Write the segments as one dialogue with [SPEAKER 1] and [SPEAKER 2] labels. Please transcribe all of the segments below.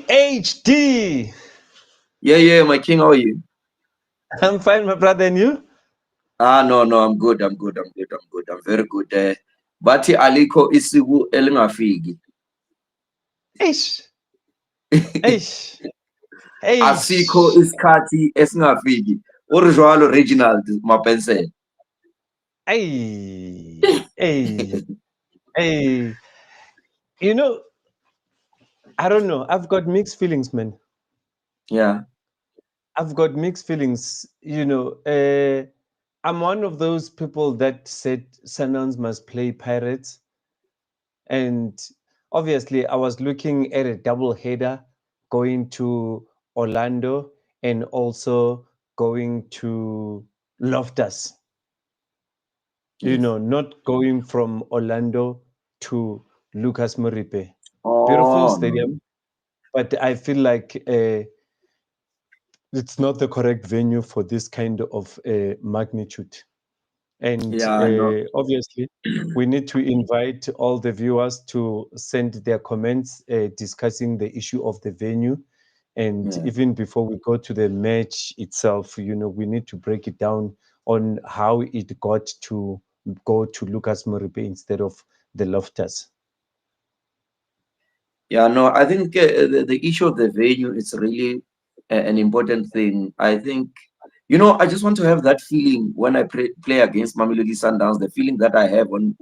[SPEAKER 1] HD.
[SPEAKER 2] Yeah, my king, how are you?
[SPEAKER 1] I'm fine, my brother, and you?
[SPEAKER 2] No, I'm very good. Bathi alikho isiku elingafiki.
[SPEAKER 1] Eish, eish,
[SPEAKER 2] Asikho
[SPEAKER 1] eish,
[SPEAKER 2] isikhathi esingafiki. Uri jwalo Reginald Mapensela.
[SPEAKER 1] ay, ay, ay. You know, I don't know. I've got mixed feelings, man.
[SPEAKER 2] Yeah.
[SPEAKER 1] I've got mixed feelings. I'm one of those people that said Sundowns must play Pirates. And obviously, I was looking at a double header going to Orlando and also going to Loftus.
[SPEAKER 2] Yes.
[SPEAKER 1] Not going from Orlando to Lucas Moripe. Beautiful
[SPEAKER 2] Oh no.
[SPEAKER 1] stadium, but I feel like it's not the correct venue for this kind of magnitude. And
[SPEAKER 2] Yeah, I know.
[SPEAKER 1] obviously, we need to invite all the viewers to send their comments discussing the issue of the venue. And
[SPEAKER 2] Yeah.
[SPEAKER 1] even before we go to the match itself, we need to break it down on how it got to go to Lucas Moripe instead of the Loftus.
[SPEAKER 2] Yeah, no, I think the issue of the venue is really an important thing. I think, I just want to have that feeling when I play against Mamelodi Sundowns, the feeling that I have when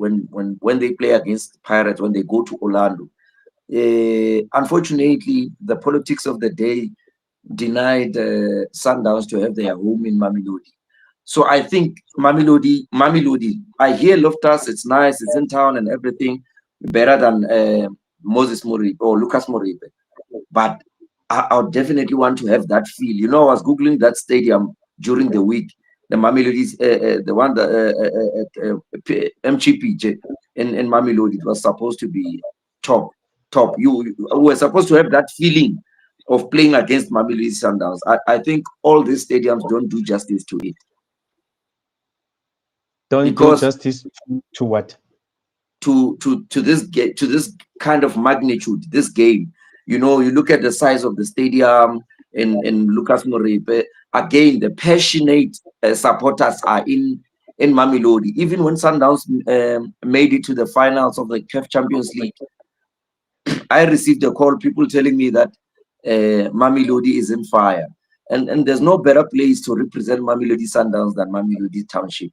[SPEAKER 2] they play against Pirates, when they go to Orlando. Unfortunately, the politics of the day denied Sundowns to have their home in Mamelodi. So I think Mamelodi. I hear Loftus, it's nice, it's in town and everything, better than Moses Moripe or Lucas Moripe. But I would definitely want to have that feel. I was googling that stadium during the week. The Mamelodi's, the one that MGP in Mamelodi, it was supposed to be top, top. You were supposed to have that feeling of playing against Mamelodi Sundowns. I think all these stadiums don't do justice to it
[SPEAKER 1] Don't do
[SPEAKER 2] because
[SPEAKER 1] justice to what?
[SPEAKER 2] to this kind of magnitude, this game. You look at the size of the stadium in Lucas Moripe. Again, the passionate supporters are in Mamelodi. Even when Sundowns made it to the finals of the CAF Champions League, I received a call, people telling me that Mamelodi is in fire. And there's no better place to represent Mamelodi Sundowns than Mamelodi Township.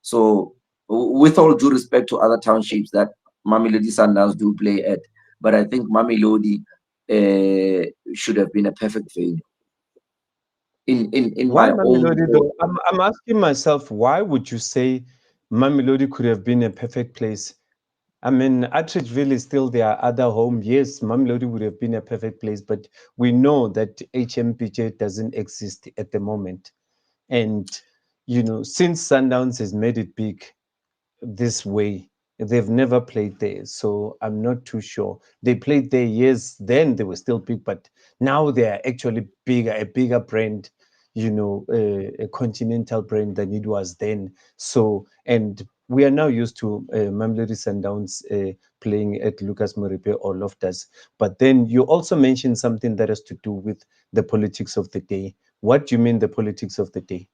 [SPEAKER 2] So, with all due respect to other townships that Mamelodi Sundowns do play at, but I think Mamelodi should have been a perfect venue. In
[SPEAKER 1] Why
[SPEAKER 2] my own,
[SPEAKER 1] Mamelodi though? I'm asking myself, why would you say Mamelodi could have been a perfect place? I mean, Atteridgeville is still their other home. Yes, Mamelodi would have been a perfect place, but we know that HMPJ doesn't exist at the moment. And, since Sundowns has made it big this way, they've never played there. So I'm not too sure. They played there years, then they were still big, but now they are actually bigger, a bigger brand, a continental brand than it was then. So, and we are now used to Mamelodi Sundowns playing at Lucas Moripe or Loftus. But then you also mentioned something that has to do with the politics of the day. What do you mean the politics of the day?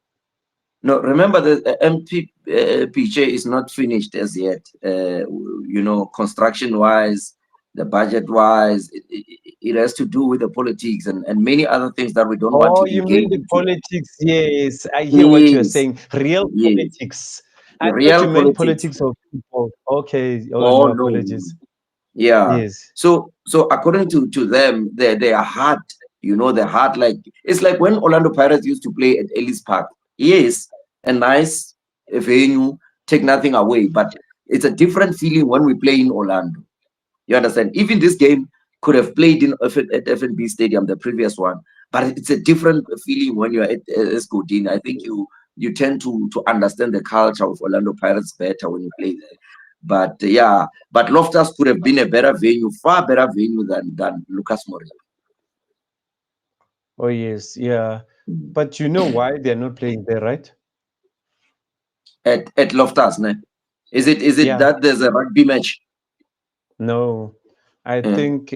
[SPEAKER 2] no, remember the MPJ is not finished as yet. Construction wise, the budget wise, it has to do with the politics and many other things that we don't want
[SPEAKER 1] Oh,
[SPEAKER 2] to
[SPEAKER 1] you mean
[SPEAKER 2] engage
[SPEAKER 1] the
[SPEAKER 2] into.
[SPEAKER 1] politics? Yes, I hear what you're
[SPEAKER 2] Yes,
[SPEAKER 1] saying. Real
[SPEAKER 2] yes,
[SPEAKER 1] politics. I thought you
[SPEAKER 2] real
[SPEAKER 1] meant
[SPEAKER 2] politics.
[SPEAKER 1] politics of people. Okay. Oh,
[SPEAKER 2] Oh
[SPEAKER 1] no
[SPEAKER 2] no,
[SPEAKER 1] apologies.
[SPEAKER 2] yeah.
[SPEAKER 1] Yes.
[SPEAKER 2] So according to them, they are hard. They're hard. Like it's like when Orlando Pirates used to play at Ellis Park. Yes, a nice venue, take nothing away, but it's a different feeling when we play in Orlando. You understand? Even this game could have played at FNB Stadium, the previous one, but it's a different feeling when you're at Escodine. I think you tend to understand the culture of Orlando Pirates better when you play there. But yeah, but Loftus could have been a better venue, far better venue than Lucas Mori.
[SPEAKER 1] Oh, yes. Yeah. But you know why they're not playing there, right?
[SPEAKER 2] At Loftus, ne? Is it
[SPEAKER 1] Yeah.
[SPEAKER 2] that there's a rugby match?
[SPEAKER 1] No. I
[SPEAKER 2] Yeah.
[SPEAKER 1] think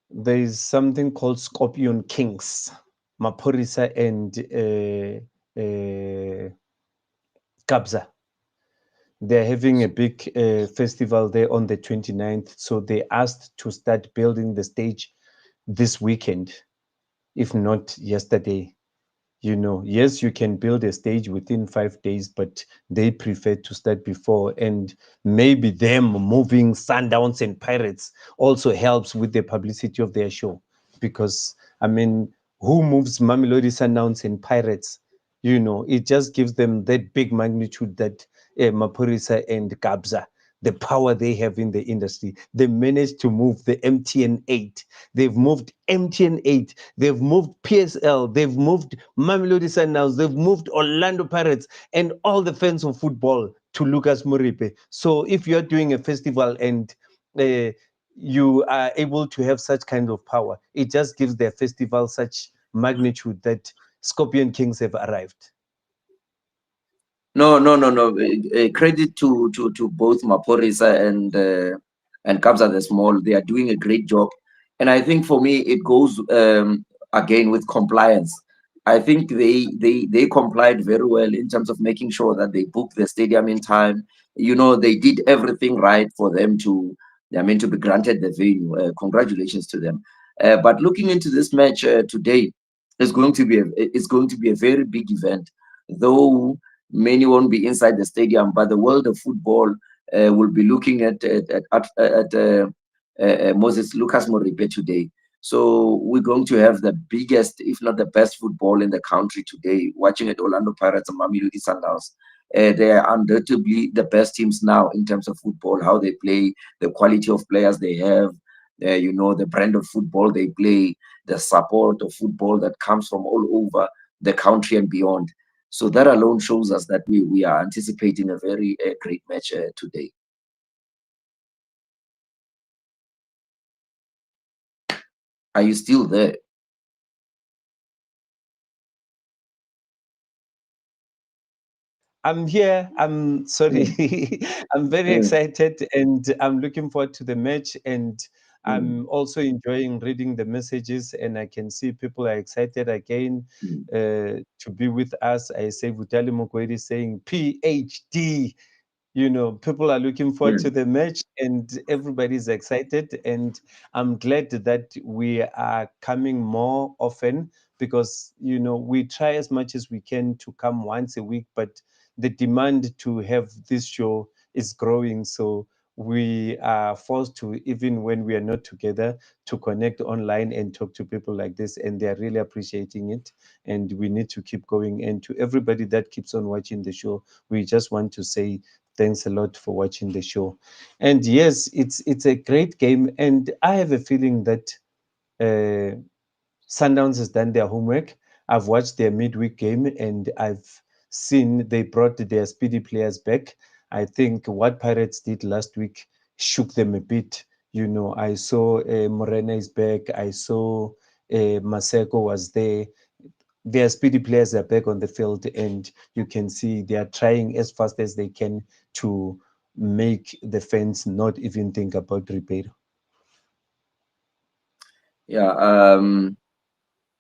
[SPEAKER 1] There is something called Scorpion Kings, Maporisa and Kabza. They're having a big festival there on the 29th. So they asked to start building the stage this weekend, if not yesterday. Yes, you can build a stage within 5 days, but they prefer to start before. And maybe them moving Sundowns and Pirates also helps with the publicity of their show. Because, I mean, who moves Mamelodi Sundowns and Pirates? It just gives them that big magnitude that Maporisa and Kabza, the power they have in the industry. They managed to move the MTN 8. They've moved MTN 8. They've moved PSL. They've moved Mamelodi Sundowns. They've moved Orlando Pirates and all the fans of football to Lucas Moripe. So if you're doing a festival and uh, you are able to have such kind of power, it just gives their festival such magnitude that Scorpion Kings have arrived.
[SPEAKER 2] No, no, no, no. Credit to both Maporisa and Kabza the Small. They are doing a great job, and I think for me it goes again with compliance. I think they complied very well in terms of making sure that they booked the stadium in time. They did everything right for them to. They are meant to be granted the venue. Congratulations to them. But looking into this match today, it's going to be a very big event, though many won't be inside the stadium, but the world of football will be looking at Moses Lucas Moripe today. So we're going to have the biggest, if not the best, football in the country today. Watching at Orlando Pirates and Mamelodi Sundowns, they are undoubtedly the best teams now in terms of football, how they play, the quality of players they have. The brand of football they play, the support of football that comes from all over the country and beyond. So that alone shows us that we are anticipating a very great match today. Are you still there?
[SPEAKER 1] I'm here. I'm sorry.
[SPEAKER 2] Mm,
[SPEAKER 1] I'm very
[SPEAKER 2] mm,
[SPEAKER 1] excited and I'm looking forward to the match. And
[SPEAKER 2] mm,
[SPEAKER 1] I'm also enjoying reading the messages. And I can see people are excited again
[SPEAKER 2] mm,
[SPEAKER 1] to be with us. I say Vutali Mukwedi saying PhD. People are looking forward to
[SPEAKER 2] mm.
[SPEAKER 1] the match and everybody's excited. And I'm glad that we are coming more often because, we try as much as we can to come once a week, but the demand to have this show is growing. So we are forced to, even when we are not together, to connect online and talk to people like this. And they're really appreciating it. And we need to keep going. And to everybody that keeps on watching the show, we just want to say thanks a lot for watching the show. And yes, it's a great game, and I have a feeling that uh, Sundowns has done their homework. I've watched their midweek game, and I've seen they brought their speedy players back. I think what Pirates did last week shook them a bit. I saw Morena is back. I saw Maseko was there. Their speedy players are back on the field, and you can see they are trying as fast as they can to make the fans not even think about Ribeiro.
[SPEAKER 2] Yeah.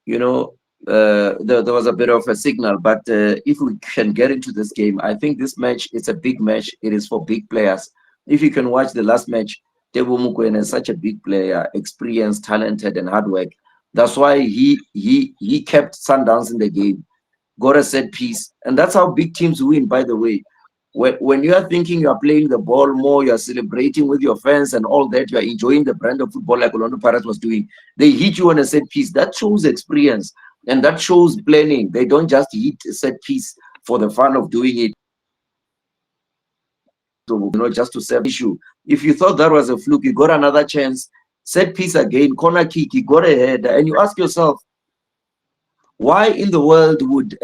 [SPEAKER 2] You know, there was a bit of a signal, but if we can get into this game, I think this match is a big match. It is for big players. If you can watch the last match, Tebo Mukwena is such a big player, experienced, talented, and hard work. That's why he kept Sundowns in the game, got a set piece, and that's how big teams win. By the way, when you are thinking you are playing the ball more, you are celebrating with your fans and all that, you are enjoying the brand of football like Orlando Pirates was doing. They hit you on a set piece. That shows experience and that shows planning. They don't just hit a set piece for the fun of doing it. So, just to serve issue. If you thought that was a fluke, you got another chance. Set piece again, corner kick, you got a header, and you ask yourself, why in the world would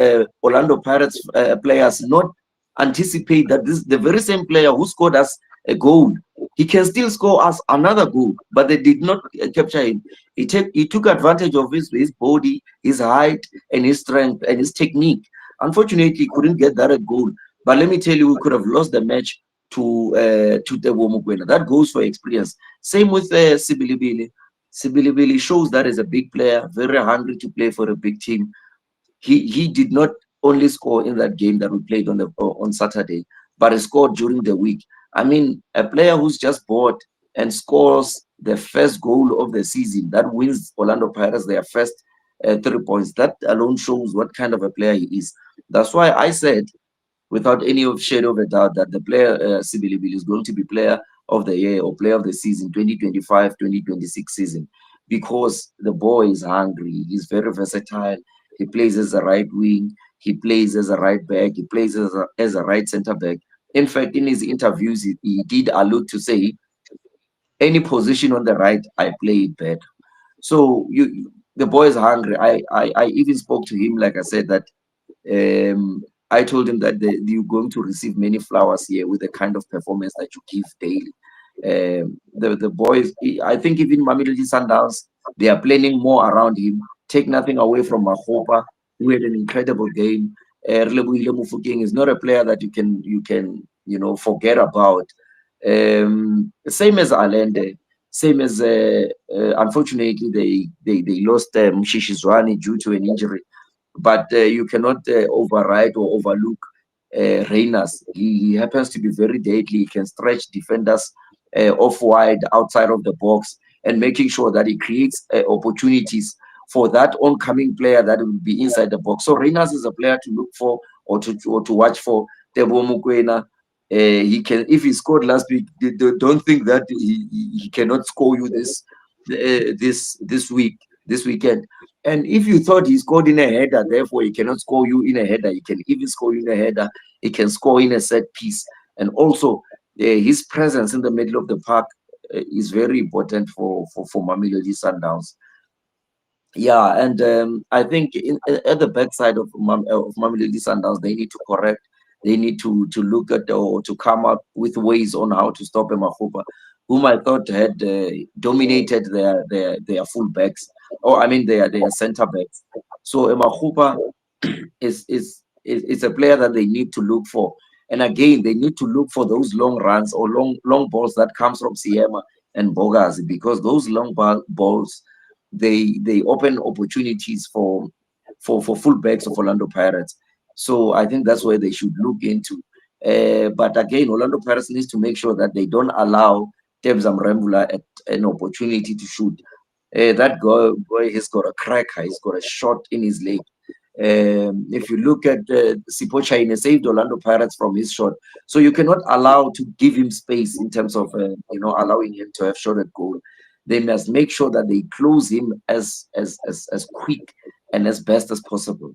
[SPEAKER 2] Orlando Pirates players not anticipate that this the very same player who scored us a goal, he can still score us another goal, but they did not capture him. He took advantage of his body, his height, and his strength and his technique. Unfortunately, he couldn't get that a goal. But let me tell you, we could have lost the match to the Womukwena. That goes for experience. Same with Sibilibili. Sibilibili shows that as a big player, very hungry to play for a big team. He did not only score in that game that we played on Saturday, but he scored during the week. I mean, a player who's just bought and scores the first goal of the season that wins Orlando Pirates their first 3 points. That alone shows what kind of a player he is. That's why I said, without any of shadow of a doubt, that the player Sibilibili is going to be player of the year or player of the season 2025-2026 season, because the boy is hungry. He's very versatile. He plays as a right wing. He plays as a right back. He plays as a right center back. In fact, in his interviews, he did allude to say, any position on the right, I play it better. So the boy is hungry. I even spoke to him, like I said, that I told him that you're going to receive many flowers here with the kind of performance that you give daily. The boys, I think even Mamelodi Sundowns, they are planning more around him. Take nothing away from Mahopa, who had an incredible game. Relebohile Mofokeng is not a player that you can forget about. Same as Alende, same as unfortunately they lost Mshishizwani due to an injury, but you cannot override or overlook Reyners. He happens to be very deadly. He can stretch defenders off wide outside of the box, and making sure that he creates opportunities for that oncoming player that will be inside the box. So Reyners is a player to look for, or to watch for. Tebo Mukwena, he can, if he scored last week, don't think that he cannot score you this weekend. And if you thought he scored in a header, therefore he cannot score you in a header, he can even score you in a header. He can score in a set piece. And also, his presence in the middle of the park is very important for Mamelodi Sundowns. Yeah, and I think at the backside of Mamelodi Sundowns, they need to correct. They need to look at, or to come up with ways on how to stop Emahopa, whom I thought had dominated their full backs, or I mean their center backs. So Emahopa is a player that they need to look for. And again, they need to look for those long runs or long balls that comes from Siema and Bogazi, because those long balls, they open opportunities for fullbacks of Orlando Pirates. So I think that's where they should look into. But again, Orlando Pirates needs to make sure that they don't allow Tebza Mrembula an opportunity to shoot. That boy has got a cracker. He's got a shot in his leg. If you look at Sipocha, he saved Orlando Pirates from his shot. So you cannot allow to give him space in terms of allowing him to have shot at goal. They must make sure that they close him as quick and as best as possible.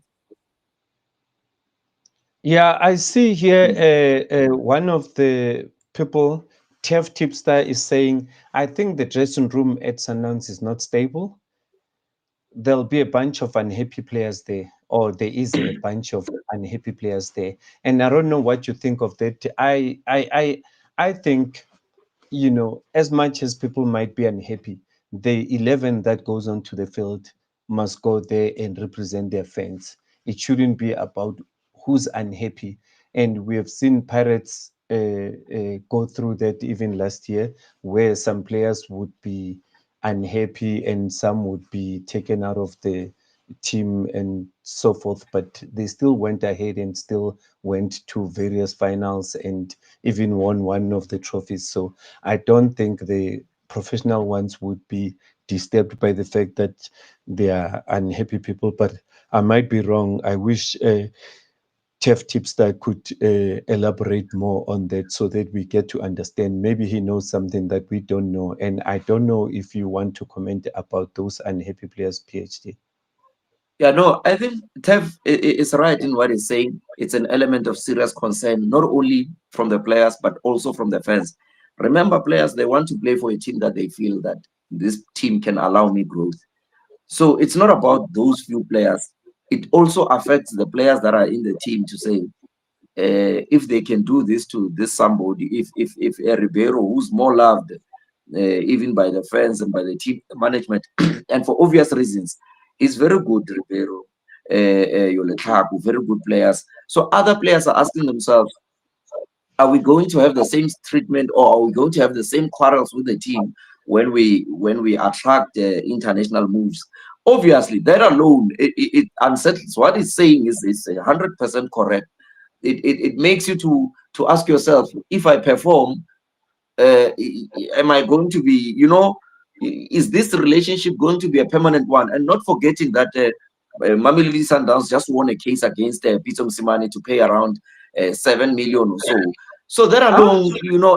[SPEAKER 1] Yeah, I see here one of the people, Tev Tipster, is saying, I think the dressing room at Sundowns is not stable. There'll be a bunch of unhappy players there, or there is a bunch of unhappy players there. And I don't know what you think of that. I think, as much as people might be unhappy, the 11 that goes onto the field must go there and represent their fans. It shouldn't be about who's unhappy. And we have seen Pirates go through that even last year, where some players would be unhappy and some would be taken out of the team and so forth, but they still went ahead and still went to various finals and even won one of the trophies. So I don't think the professional ones would be disturbed by the fact that they are unhappy people, but I might be wrong. I wish Tef Tipster could elaborate more on that so that we get to understand. Maybe he knows something that we don't know. And I don't know if you want to comment about those unhappy players, PhD.
[SPEAKER 2] Yeah, no, I think Tev is right in what he's saying. It's an element of serious concern, not only from the players, but also from the fans. Remember, players, they want to play for a team that they feel that this team can allow me growth. So it's not about those few players. It also affects the players that are in the team to say, if they can do this to this somebody, if a Ribeiro, who's more loved, even by the fans and by the team management, and for obvious reasons, he's very good, Ribeiro, Yoletaku, very good players. So other players are asking themselves, are we going to have the same treatment, or are we going to have the same quarrels with the team when we attract international moves. Obviously, that alone it unsettles. What it's saying is 100% correct. It makes you to ask yourself, if I perform, am I going to be, is this relationship going to be a permanent one? And not forgetting that Mamelodi Sundowns just won a case against Tito Maswanganyi to pay around 7 million or so. So that
[SPEAKER 1] Ah,
[SPEAKER 2] alone,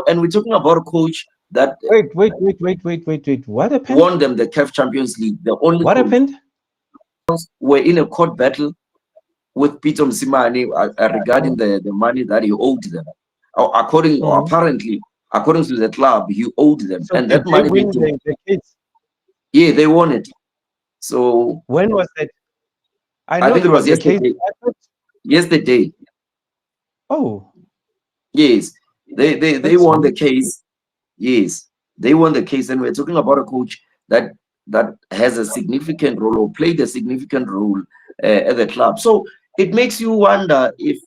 [SPEAKER 2] and we're talking about a coach that
[SPEAKER 1] wait. What happened?
[SPEAKER 2] won them the CAF Champions League. The only
[SPEAKER 1] What
[SPEAKER 2] coach
[SPEAKER 1] happened?
[SPEAKER 2] were in a court battle with Tito Maswanganyi regarding the money that he owed them. Or
[SPEAKER 1] Mm.
[SPEAKER 2] apparently, according to the club, he owed them,
[SPEAKER 1] So
[SPEAKER 2] and
[SPEAKER 1] did
[SPEAKER 2] that
[SPEAKER 1] they
[SPEAKER 2] money they
[SPEAKER 1] win
[SPEAKER 2] did.
[SPEAKER 1] the case?
[SPEAKER 2] Yeah, they won it. So
[SPEAKER 1] When was that? I
[SPEAKER 2] I
[SPEAKER 1] know
[SPEAKER 2] think it
[SPEAKER 1] there
[SPEAKER 2] was
[SPEAKER 1] was a case.
[SPEAKER 2] yesterday.
[SPEAKER 1] I thought,
[SPEAKER 2] Yesterday,
[SPEAKER 1] oh,
[SPEAKER 2] yes, they
[SPEAKER 1] that's
[SPEAKER 2] won the
[SPEAKER 1] new.
[SPEAKER 2] case. Yes, they won the case, and we're talking about a coach that has a significant role or played a significant role at the club. So it makes you wonder if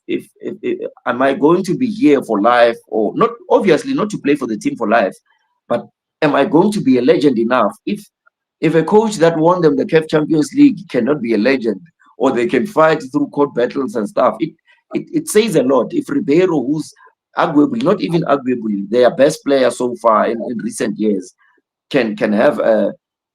[SPEAKER 2] am I going to be here for life, or not? Obviously, not to play for the team for life, but am I going to be a legend enough? If a coach that won them the CAF Champions League cannot be a legend, or they can fight through court battles and stuff, it says a lot. If Ribeiro, who's arguably, not even arguably, their best player so far in recent years, can have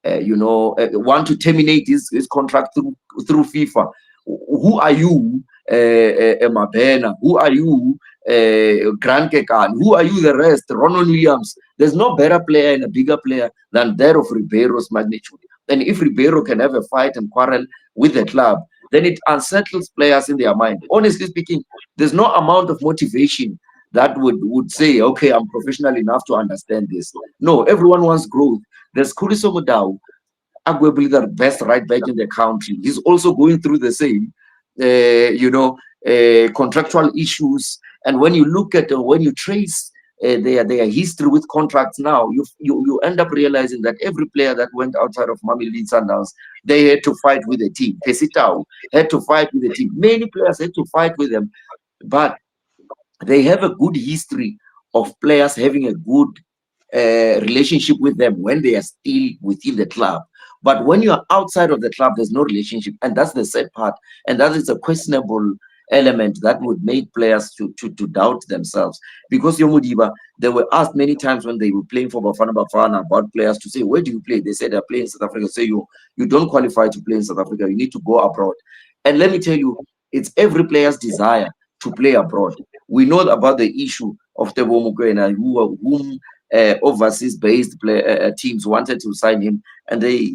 [SPEAKER 2] want to terminate his contract through FIFA. Who are you, Mabena? Who are you, Grant Kekan? Who are you, the rest? Ronald Williams. There's no better player and a bigger player than that of Ribeiro's magnitude. And if Ribeiro can have a fight and quarrel with the club, then it unsettles players in their mind. Honestly speaking, there's no amount of motivation that would say, okay, I'm professional enough to understand this. No, everyone wants growth. There's Kuriso Mudau, arguably the best right back in the country. He's also going through the same, contractual issues. And when you look at, when you trace their history with contracts now, you end up realizing that every player that went outside of Mamelodi Sundowns, they had to fight with the team. Pesitao had to fight with the team. Many players had to fight with them, but they have a good history of players having a good relationship with them when they are still within the club. But when you are outside of the club, there's no relationship, and that's the sad part. And that is a questionable element that would make players to doubt themselves. Because Yomudiba, they were asked many times when they were playing for Bafana Bafana about players to say, where do you play? They said they're playing in South Africa. Say you don't qualify to play in South Africa. You need to go abroad. And let me tell you, it's every player's desire to play abroad. We know about the issue of Tebo Mokoena, whom overseas-based teams wanted to sign him, and they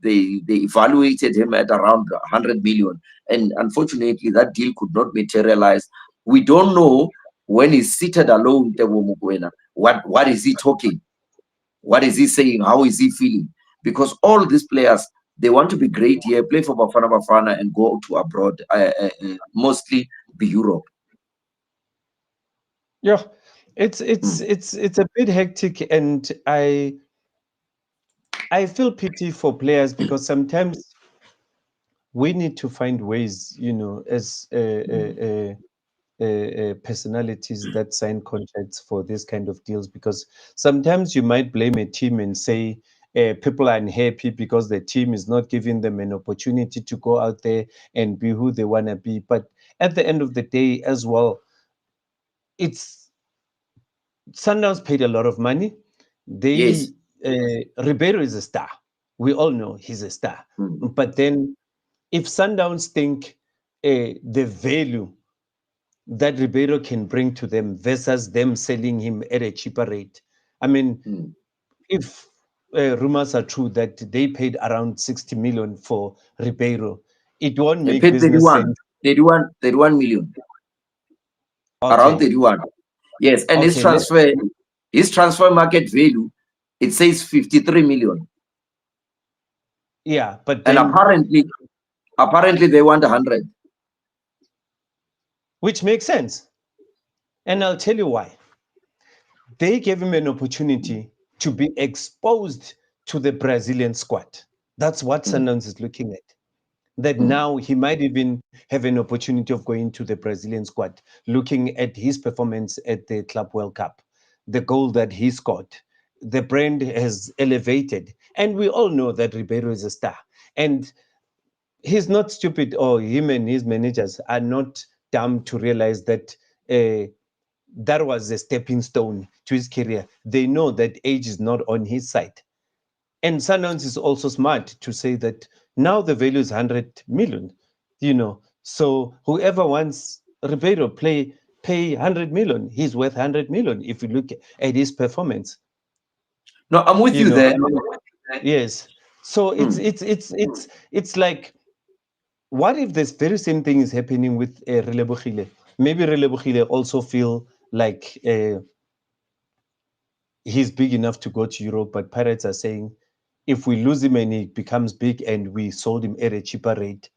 [SPEAKER 2] evaluated him at around 100 million, and unfortunately, that deal could not materialize. We don't know when he's seated alone, Tebo Mokoena, what is he talking? What is he saying? How is he feeling? Because all these players, they want to be great here, play for Bafana Bafana, and go to abroad, mostly be Europe.
[SPEAKER 1] Yeah, it's
[SPEAKER 2] Mm.
[SPEAKER 1] it's it's it's a bit hectic, and I feel pity for players because sometimes we need to find ways, as personalities that sign contracts for this kind of deals, because sometimes you might blame a team and say people are unhappy because the team is not giving them an opportunity to go out there and be who they want to be. But at the end of the day, as well, it's Sundowns paid a lot of money.
[SPEAKER 2] Yes.
[SPEAKER 1] They Ribeiro is a star. We all know he's a star.
[SPEAKER 2] Mm.
[SPEAKER 1] But then, if Sundowns think the value that Ribeiro can bring to them versus them selling him at a cheaper rate. I mean,
[SPEAKER 2] Mm.
[SPEAKER 1] if rumors are true that they paid around 60 million for Ribeiro, it won't
[SPEAKER 2] They
[SPEAKER 1] make
[SPEAKER 2] paid
[SPEAKER 1] business sense.
[SPEAKER 2] 31 million, around
[SPEAKER 1] Okay,
[SPEAKER 2] 31. Yes, and
[SPEAKER 1] okay,
[SPEAKER 2] his transfer market value, it says 53 million.
[SPEAKER 1] yeah, but
[SPEAKER 2] And
[SPEAKER 1] then,
[SPEAKER 2] apparently they want 100.
[SPEAKER 1] which makes sense. And I'll tell you why. They gave him an opportunity to be exposed to the Brazilian squad. That's what
[SPEAKER 2] Mm,
[SPEAKER 1] Sundowns is looking at. That
[SPEAKER 2] mm,
[SPEAKER 1] now he might even have an opportunity of going to the Brazilian squad, looking at his performance at the Club World Cup, the goal that he scored. the brand has elevated. And we all know that Ribeiro is a star. And he's not stupid, or him and his managers are not dumb to realize that that was a stepping stone to his career. They know that age is not on his side. And Sundowns is also smart to say that now the value is 100 million, So whoever wants Ribeiro pay 100 million. He's worth 100 million if you look at his performance.
[SPEAKER 2] No, I'm with you there.
[SPEAKER 1] Yes. So it's like, what if this very same thing is happening with Relebohile? Maybe Relebohile also feel like he's big enough to go to Europe, but Pirates are saying if we lose him and he becomes big and we sold him at a cheaper rate,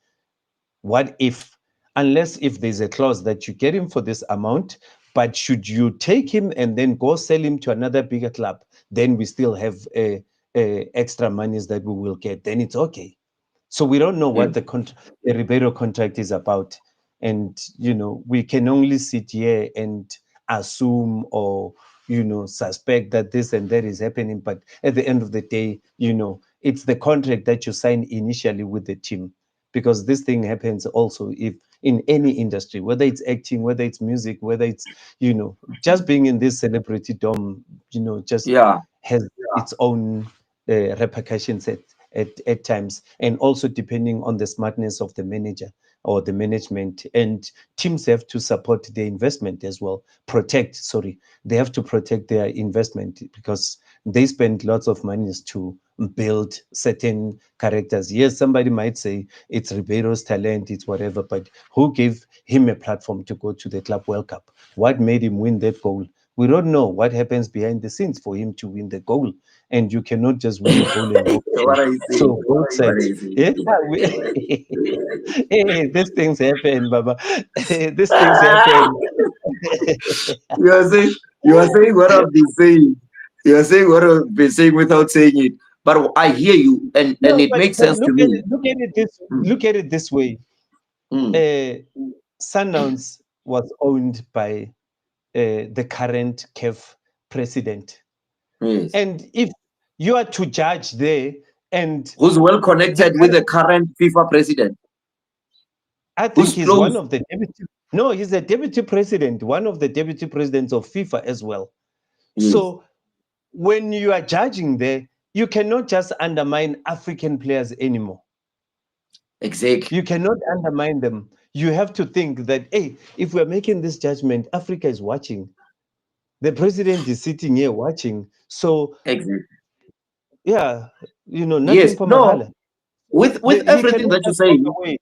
[SPEAKER 1] what if, unless if there's a clause that you get him for this amount, but should you take him and then go sell him to another bigger club, then we still have extra monies that we will get, then it's okay. So we don't know what the Ribeiro contract is about. And, we can only sit here and assume or, suspect that this and that is happening. But at the end of the day, it's the contract that you sign initially with the team. Because this thing happens also if in any industry, whether it's acting, whether it's music, whether it's, just being in this celebrity dome, just has its own repercussions at times, and also depending on the smartness of the manager or the management. And teams have to support their investment as well. They have to protect their investment because they spend lots of money to build certain characters. Yes, somebody might say it's Ribeiro's talent, it's whatever, but who gave him a platform to go to the Club World Cup? What made him win that goal? We don't know what happens behind the scenes for him to win the goal, and you cannot just win a goal and walk
[SPEAKER 2] What are you saying?
[SPEAKER 1] so both sides, yeah, hey, these things happen, Baba. These things happen.
[SPEAKER 2] You are saying what I've been saying. You are saying what I've been saying without saying it. But I hear you, and
[SPEAKER 1] No,
[SPEAKER 2] it makes
[SPEAKER 1] but
[SPEAKER 2] sense to me.
[SPEAKER 1] look at it this way.
[SPEAKER 2] Mm.
[SPEAKER 1] Sundowns was owned by the current CAF president.
[SPEAKER 2] Yes.
[SPEAKER 1] And if you are to judge there, and
[SPEAKER 2] Who's well
[SPEAKER 1] the
[SPEAKER 2] connected with the current FIFA president?
[SPEAKER 1] I think
[SPEAKER 2] Who's
[SPEAKER 1] he's one
[SPEAKER 2] close?
[SPEAKER 1] of the deputy. No, he's a deputy president, one of the deputy presidents of FIFA as well.
[SPEAKER 2] Yes.
[SPEAKER 1] So when you are judging there, you cannot just undermine African players anymore.
[SPEAKER 2] Exactly.
[SPEAKER 1] You cannot undermine them. You have to think that, hey, if we're making this judgment, Africa is watching. The president is sitting here watching. So,
[SPEAKER 2] Exactly.
[SPEAKER 1] yeah,
[SPEAKER 2] Yes.
[SPEAKER 1] nothing for
[SPEAKER 2] No.
[SPEAKER 1] Mahala.
[SPEAKER 2] With
[SPEAKER 1] He
[SPEAKER 2] everything
[SPEAKER 1] cannot
[SPEAKER 2] that you're
[SPEAKER 1] just walk
[SPEAKER 2] saying.
[SPEAKER 1] away.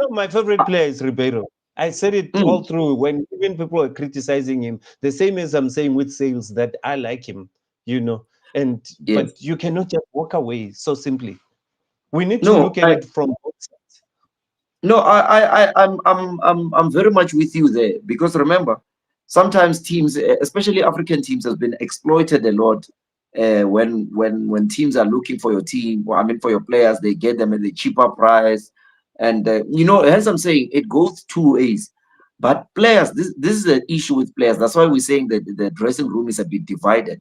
[SPEAKER 1] My favorite player is Ribeiro. I said it all
[SPEAKER 2] Mm,
[SPEAKER 1] through when even people are criticizing him. The same as I'm saying with Sales that I like him, you know. And
[SPEAKER 2] yes.
[SPEAKER 1] but you cannot just walk away so simply. We need to
[SPEAKER 2] No.
[SPEAKER 1] look at it from both sides.
[SPEAKER 2] No, I'm very much with you there because remember, sometimes teams, especially African teams, has been exploited a lot. When teams are looking for your team, or I mean for your players, they get them at a cheaper price, and as I'm saying, it goes two ways. But players, this is an issue with players. That's why we're saying that the dressing room is a bit divided.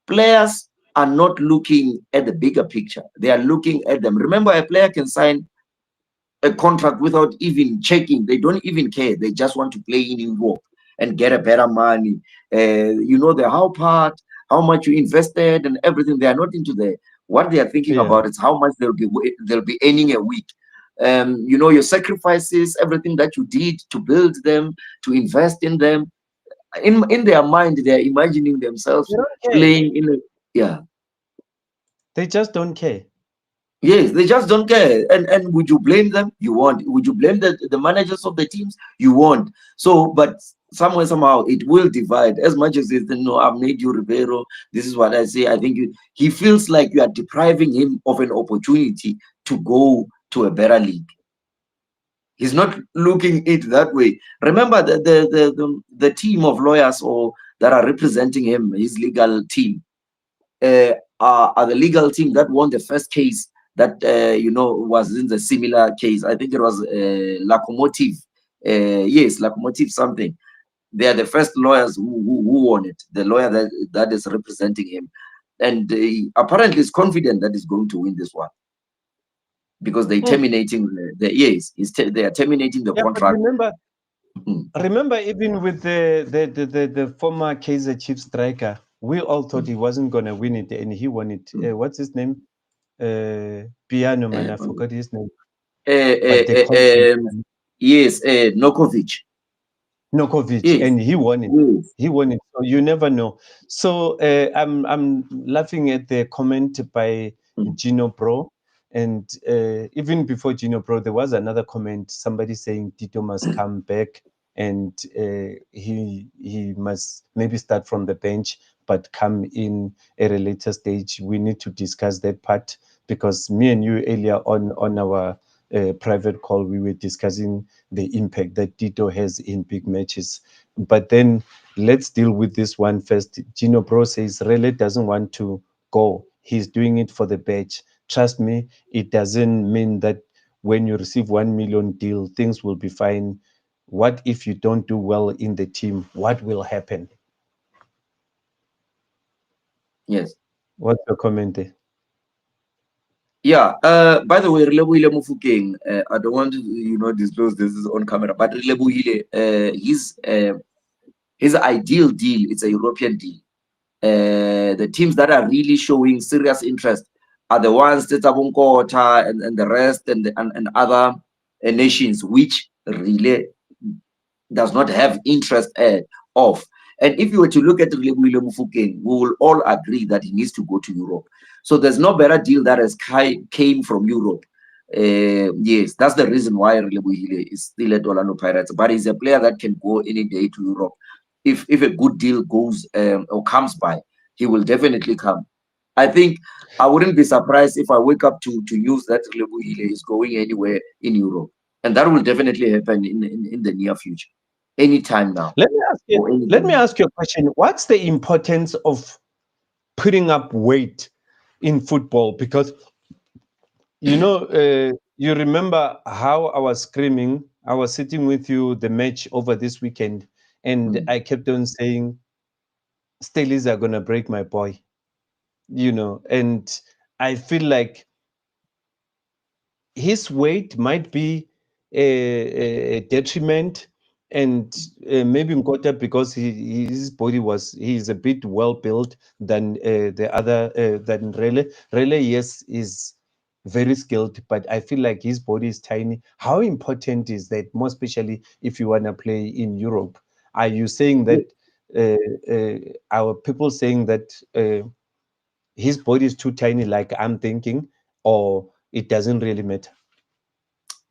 [SPEAKER 2] Players are not looking at the bigger picture; they are looking at them. Remember, a player can sign a contract without even checking. They don't even care. They just want to play in Europe and get a better money. The how part, how much you invested and everything. They are not into the what they are thinking
[SPEAKER 1] Yeah.
[SPEAKER 2] about is how much they'll be earning a week. Your sacrifices, everything that you did to build them, to invest in them. In their mind, they are imagining themselves
[SPEAKER 1] They don't care.
[SPEAKER 2] playing in a yeah.
[SPEAKER 1] They just don't care.
[SPEAKER 2] Yes, they just don't care. And would you blame them? You won't. Would you blame the managers of the teams? You won't. So, but somewhere, somehow, it will divide. As much as they say, no, I've made you Ribeiro. This is what I say. I think he feels like you are depriving him of an opportunity to go to a better league. He's not looking it that way. Remember the team of lawyers or that are representing him, his legal team are the legal team that won the first case that was in the similar case. I think it was Locomotive. Yes, Locomotive something. They are the first lawyers who won it. The lawyer that is representing him. and apparently is confident that he's going to win this one because they're
[SPEAKER 1] Mm.
[SPEAKER 2] terminating yes, they are terminating the
[SPEAKER 1] Yeah, but
[SPEAKER 2] contract.
[SPEAKER 1] remember, even with the former Kaizer Chiefs striker, we all thought he wasn't gonna win it, and he won it. What's his name? Piano man, I forgot his name. But they call him
[SPEAKER 2] Yes, Nokovic.
[SPEAKER 1] Nokovic,
[SPEAKER 2] Yes,
[SPEAKER 1] and he won it.
[SPEAKER 2] yes.
[SPEAKER 1] He won it. So you never know. So I'm laughing at the comment by
[SPEAKER 2] Mm.
[SPEAKER 1] Gino Pro, and even before Gino Pro, there was another comment. Somebody saying Tito must come back, and he must maybe start from the bench, but come in at a later stage. We need to discuss that part because me and you earlier on our private call, we were discussing the impact that Tito has in big matches. But then let's deal with this one first. Gino Pro says Rele doesn't want to go. He's doing it for the badge. Trust me, it doesn't mean that when you receive 1 million deal, things will be fine. What if you don't do well in the team? What will happen?
[SPEAKER 2] Yes.
[SPEAKER 1] What's your comment there?
[SPEAKER 2] Yeah. By the way, Relebohile Mofokeng, I don't want to, disclose this is on camera, but Relebohile, his ideal deal, it's a European deal. The teams that are really showing serious interest are the ones that are Kota and the rest and other nations, which really does not have interest of. And if you were to look at Relebohile Mofokeng, we will all agree that he needs to go to Europe. So there's no better deal that has came from Europe. Yes, that's the reason why Relebohile is still at Orlando Pirates. But he's a player that can go any day to Europe. If a good deal goes or comes by, he will definitely come. I think I wouldn't be surprised if I wake up to news that Relebohile is going anywhere in Europe. And that will definitely happen in the near future. Anytime now
[SPEAKER 1] Let me ask you.
[SPEAKER 2] or
[SPEAKER 1] Let me
[SPEAKER 2] anytime.
[SPEAKER 1] ask you a question. What's the importance of putting up weight in football? Because you remember how I was screaming. I was sitting with you the match over this weekend, and
[SPEAKER 2] Mm.
[SPEAKER 1] I kept on saying, "Staleys are gonna break my boy," and I feel like his weight might be a detriment, and maybe Nkota because his body he's a bit well built than the other than Rele. Rele, yes, is very skilled, but I feel like his body is tiny. How important is that, more especially if you want to play in Europe? Are you saying that uh, our people saying that his body is too tiny, like I'm thinking, or it doesn't really matter?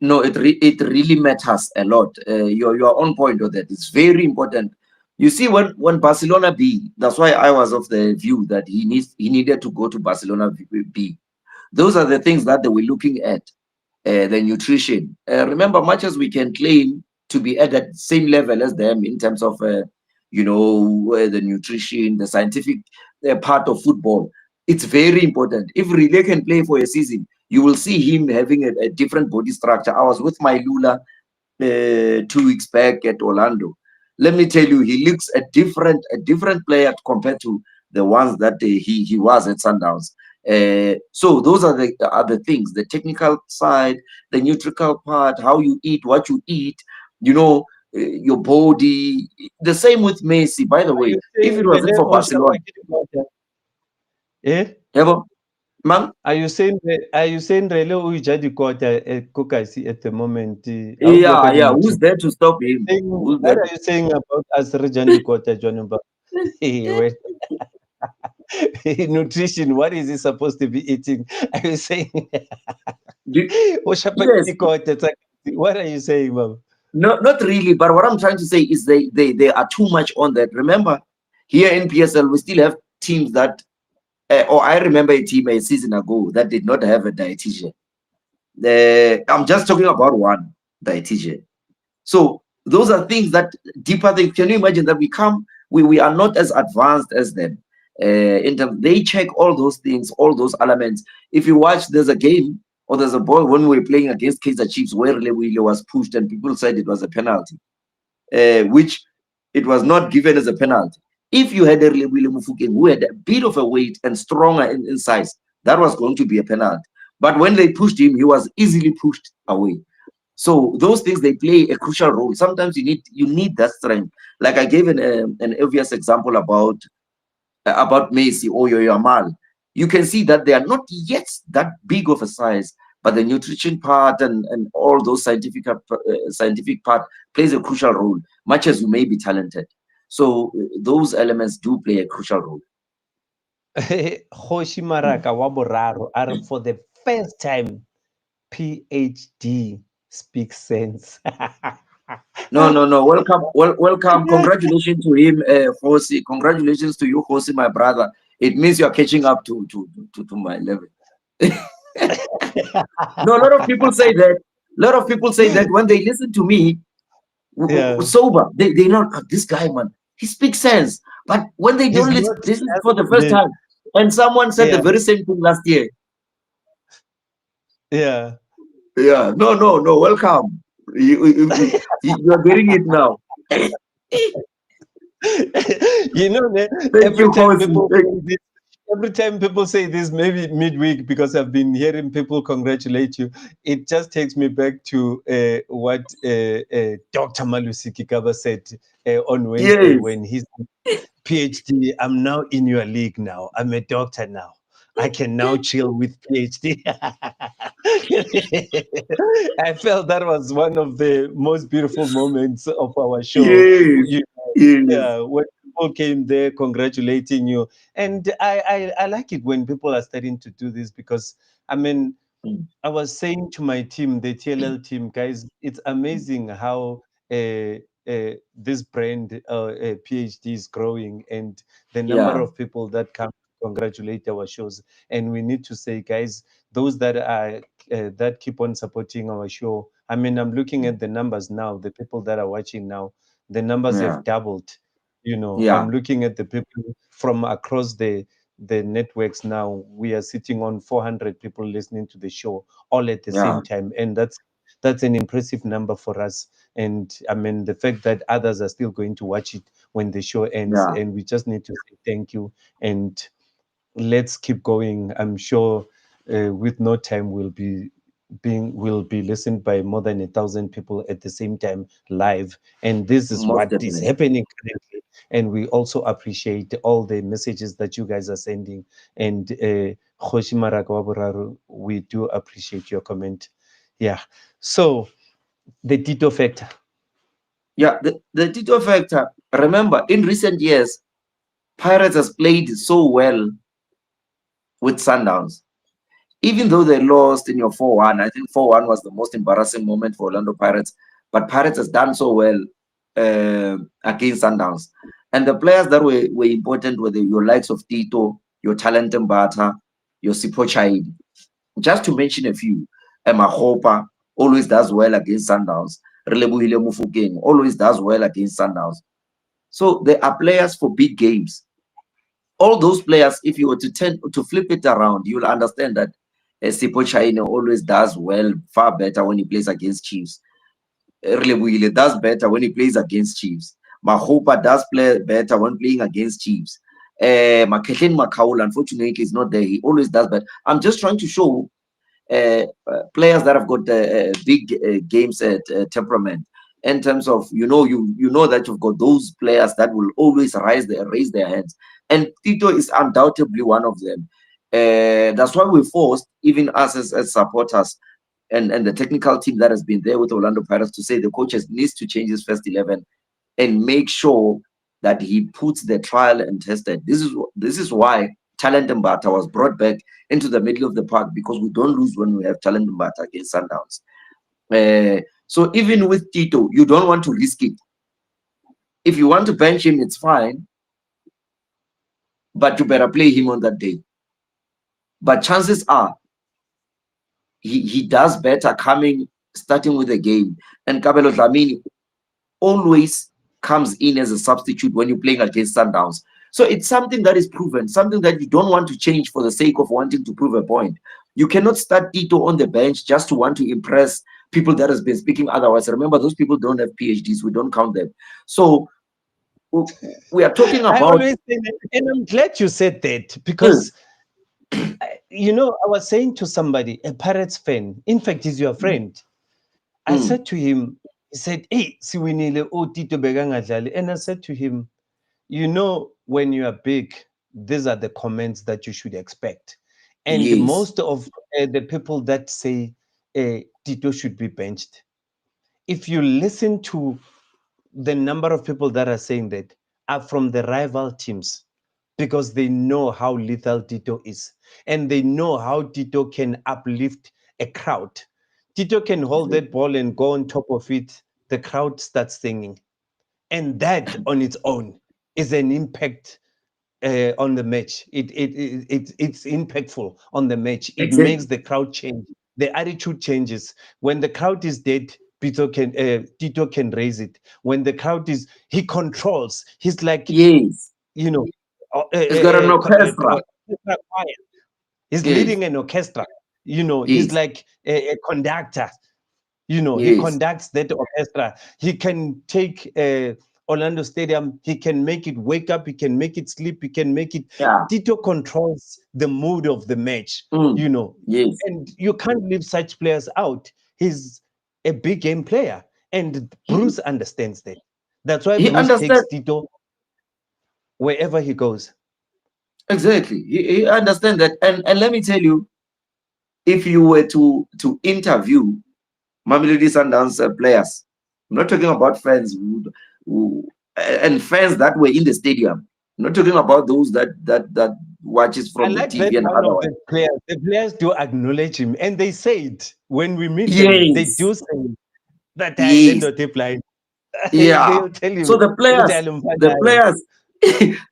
[SPEAKER 2] No, it really matters a lot. You're on point with that. It's very important. You see, when Barcelona B, that's why I was of the view that he needed to go to Barcelona B. Those are the things that they were looking at. The nutrition. Remember, much as we can claim to be at the same level as them in terms of, the nutrition, the scientific part of football, it's very important. If Relay can play for a season, you will see him having a different body structure. I was with my Lula 2 weeks back at Orlando. Let me tell you, he looks a different player compared to the ones that he was at Sundowns. So those are the other things: the technical side, the nutritional part, how you eat, what you eat, your body. The same with Messi. By the
[SPEAKER 1] Are
[SPEAKER 2] way,
[SPEAKER 1] you
[SPEAKER 2] if it
[SPEAKER 1] saying
[SPEAKER 2] wasn't
[SPEAKER 1] Rene
[SPEAKER 2] for Barcelona,
[SPEAKER 1] Eh?
[SPEAKER 2] ever, man,
[SPEAKER 1] Are you saying Rele Ujadi Kota Kokasi at the moment? How do
[SPEAKER 2] yeah, yeah. Who's there to stop
[SPEAKER 1] you
[SPEAKER 2] him?
[SPEAKER 1] saying,
[SPEAKER 2] Who's
[SPEAKER 1] what
[SPEAKER 2] there?
[SPEAKER 1] are you saying about us Rejandi Kota Jonumba? Nutrition, what is he supposed to be eating? Are you saying
[SPEAKER 2] Yes.
[SPEAKER 1] Oshapati Kota? What are you saying, Mom?
[SPEAKER 2] No, not really. But what I'm trying to say is they are too much on that. Remember, here in PSL, we still have teams that, or I remember a team a season ago that did not have a dietitian. I'm just talking about one dietitian. So those are things that deeper things. Can you imagine that we are not as advanced as them? In terms, they check all those things, all those elements. If you watch, there's a game or there's a ball when we were playing against Kaizer Chiefs where Lewile was pushed and people said it was a penalty, which it was not given as a penalty. If you had a Relebohile Mofokeng who had a bit of a weight and stronger in size, that was going to be a penalty. But when they pushed him, he was easily pushed away. So those things, they play a crucial role. Sometimes you need that strength. Like I gave an obvious example about Messi or Yamal. You can see that they are not yet that big of a size, but the nutrition part and all those scientific part plays a crucial role, much as you may be talented. So those elements do play a crucial role.
[SPEAKER 1] Kgoshi Maraka wa boraro are for the first time PhD speaks sense.
[SPEAKER 2] No. Welcome. Congratulations to him, Josi. Congratulations to you, Josi, my brother. It means you are catching up to my level. No, a lot of people say that. A lot of people say that when they listen to me
[SPEAKER 1] Yeah.
[SPEAKER 2] sober, they know, "Oh, this guy, man, he speaks sense." But when they
[SPEAKER 1] He's
[SPEAKER 2] don't
[SPEAKER 1] not
[SPEAKER 2] listen
[SPEAKER 1] just
[SPEAKER 2] for the first
[SPEAKER 1] the
[SPEAKER 2] time, and someone said the
[SPEAKER 1] yeah,
[SPEAKER 2] very same thing last year.
[SPEAKER 1] yeah.
[SPEAKER 2] Yeah, no. Welcome. You are getting it now.
[SPEAKER 1] You know, man,
[SPEAKER 2] Thank you, Josi.
[SPEAKER 1] every time people say this, maybe midweek, because I've been hearing people congratulate you, it just takes me back to what Dr. Malusi Kikaba said on Wednesday
[SPEAKER 2] Yes.
[SPEAKER 1] when he's PhD. I'm now in your league now. I'm a doctor now. I can now chill with PhD. I felt that was one of the most beautiful moments of our show.
[SPEAKER 2] Yes. Yes.
[SPEAKER 1] Yeah, when people came there congratulating you, and I like it when people are starting to do this because I mean I was saying to my team, the TLL team, guys, it's amazing how this brand PhD is growing and the number
[SPEAKER 2] Yeah.
[SPEAKER 1] of people that come to congratulate our shows. And we need to say, guys, those that are that keep on supporting our show. I mean, I'm looking at the numbers now, the people that are watching now, the numbers
[SPEAKER 2] Yeah.
[SPEAKER 1] have doubled. You know,
[SPEAKER 2] Yeah.
[SPEAKER 1] I'm looking at the people from across the networks now. We are sitting on 400 people listening to the show all at the
[SPEAKER 2] Yeah.
[SPEAKER 1] same time, and that's an impressive number for us. And I mean, the fact that others are still going to watch it when the show ends,
[SPEAKER 2] Yeah.
[SPEAKER 1] and we just need to say thank you and let's keep going. I'm sure with no time will be listened by more than 1,000 people at the same time live, and this is
[SPEAKER 2] Most
[SPEAKER 1] what is
[SPEAKER 2] definitely.
[SPEAKER 1] happening currently. And we also appreciate all the messages that you guys are sending. And Kgoshi Maraka wa Boraro, we do appreciate your comment. Yeah. So the Tito factor.
[SPEAKER 2] Yeah. The Tito factor. Remember, in recent years, Pirates has played so well with Sundowns. Even though they lost in your 4-1, I think 4-1 was the most embarrassing moment for Orlando Pirates. But Pirates has done so well against Sundowns. And the players that were important were your likes of Tito, your Talent Mbata, your Sipo Chaidi. Just to mention a few, Emma Hopa always does well against Sundowns. Relebohile Mofokeng always does well against Sundowns. So there are players for big games. All those players, if you were to flip it around, you'll understand that Sipo Chaine always does well, far better when he plays against Chiefs. Relebohile does better when he plays against Chiefs. Mahopa does play better when playing against Chiefs. Maketlen Makaul, unfortunately, is not there. He always does better. I'm just trying to show players that have got big games at temperament in terms of you know that you've got those players that will always raise their hands, and Tito is undoubtedly one of them. That's why we forced even us as supporters and the technical team that has been there with Orlando Pirates to say the coaches needs to change his first 11 and make sure that he puts the trial and tested. This is why Talent Mbata was brought back into the middle of the park, because we don't lose when we have Talent Mbata against Sundowns. So even with Tito, you don't want to risk it. If you want to bench him, it's fine, but you better play him on that day. But chances are he does better starting with the game. And Kabelo Dlamini always comes in as a substitute when you're playing against Sundowns. So it's something that is proven, something that you don't want to change for the sake of wanting to prove a point. You cannot start Tito on the bench just to want to impress people that has been speaking otherwise. Remember, those people don't have PhDs. We don't count them. So we are talking
[SPEAKER 1] I
[SPEAKER 2] about.
[SPEAKER 1] always say that, and I'm glad you said that because
[SPEAKER 2] Yes.
[SPEAKER 1] I was saying to somebody, a Pirates fan, in fact, he's your
[SPEAKER 2] Mm,
[SPEAKER 1] friend. I
[SPEAKER 2] mm,
[SPEAKER 1] said to him, he said, "Hey, siwinile o Tito Begangadlali," and I said to him, when you are big, these are the comments that you should expect. And
[SPEAKER 2] yes,
[SPEAKER 1] most of the people that say Tito should be benched, if you listen to the number of people that are saying that, are from the rival teams because they know how lethal Tito is and they know how Tito can uplift a crowd. Tito can hold that ball and go on top of it, the crowd starts singing. And that on its own is an impact on the match. It's impactful on the match. It makes
[SPEAKER 2] exactly.
[SPEAKER 1] the crowd change. The attitude changes. When the crowd is dead, Tito can raise it. When the crowd is, he controls. He's like,
[SPEAKER 2] Yes,
[SPEAKER 1] you know,
[SPEAKER 2] it's got an orchestra.
[SPEAKER 1] orchestra choir. He's
[SPEAKER 2] Yes,
[SPEAKER 1] leading an orchestra. He's
[SPEAKER 2] yes,
[SPEAKER 1] like a conductor. He
[SPEAKER 2] yes,
[SPEAKER 1] conducts that orchestra. He can take Orlando Stadium. He can make it wake up. He can make it sleep. He can make it.
[SPEAKER 2] yeah.
[SPEAKER 1] Tito controls the mood of the match.
[SPEAKER 2] Mm,
[SPEAKER 1] You know,
[SPEAKER 2] yes.
[SPEAKER 1] and you can't leave such players out. He's a big game player, and
[SPEAKER 2] He
[SPEAKER 1] Bruce understands that. That's why
[SPEAKER 2] he
[SPEAKER 1] Bruce takes
[SPEAKER 2] understands
[SPEAKER 1] Tito wherever he goes.
[SPEAKER 2] exactly. He understands that. And let me tell you, if you were to interview Mamelodi Sundowns players, I'm not talking about fans and fans that were in the stadium. I'm not talking about those that watches
[SPEAKER 1] I
[SPEAKER 2] from the
[SPEAKER 1] like that
[SPEAKER 2] TV and
[SPEAKER 1] one of
[SPEAKER 2] otherwise.
[SPEAKER 1] the players. The players do acknowledge him, and they say it when we meet them. They
[SPEAKER 2] Yes,
[SPEAKER 1] do say that I
[SPEAKER 2] yes,
[SPEAKER 1] lend line.
[SPEAKER 2] yeah.
[SPEAKER 1] They'll tell
[SPEAKER 2] So
[SPEAKER 1] you.
[SPEAKER 2] the
[SPEAKER 1] "Ukuthi
[SPEAKER 2] players, the
[SPEAKER 1] alumfanayo
[SPEAKER 2] players,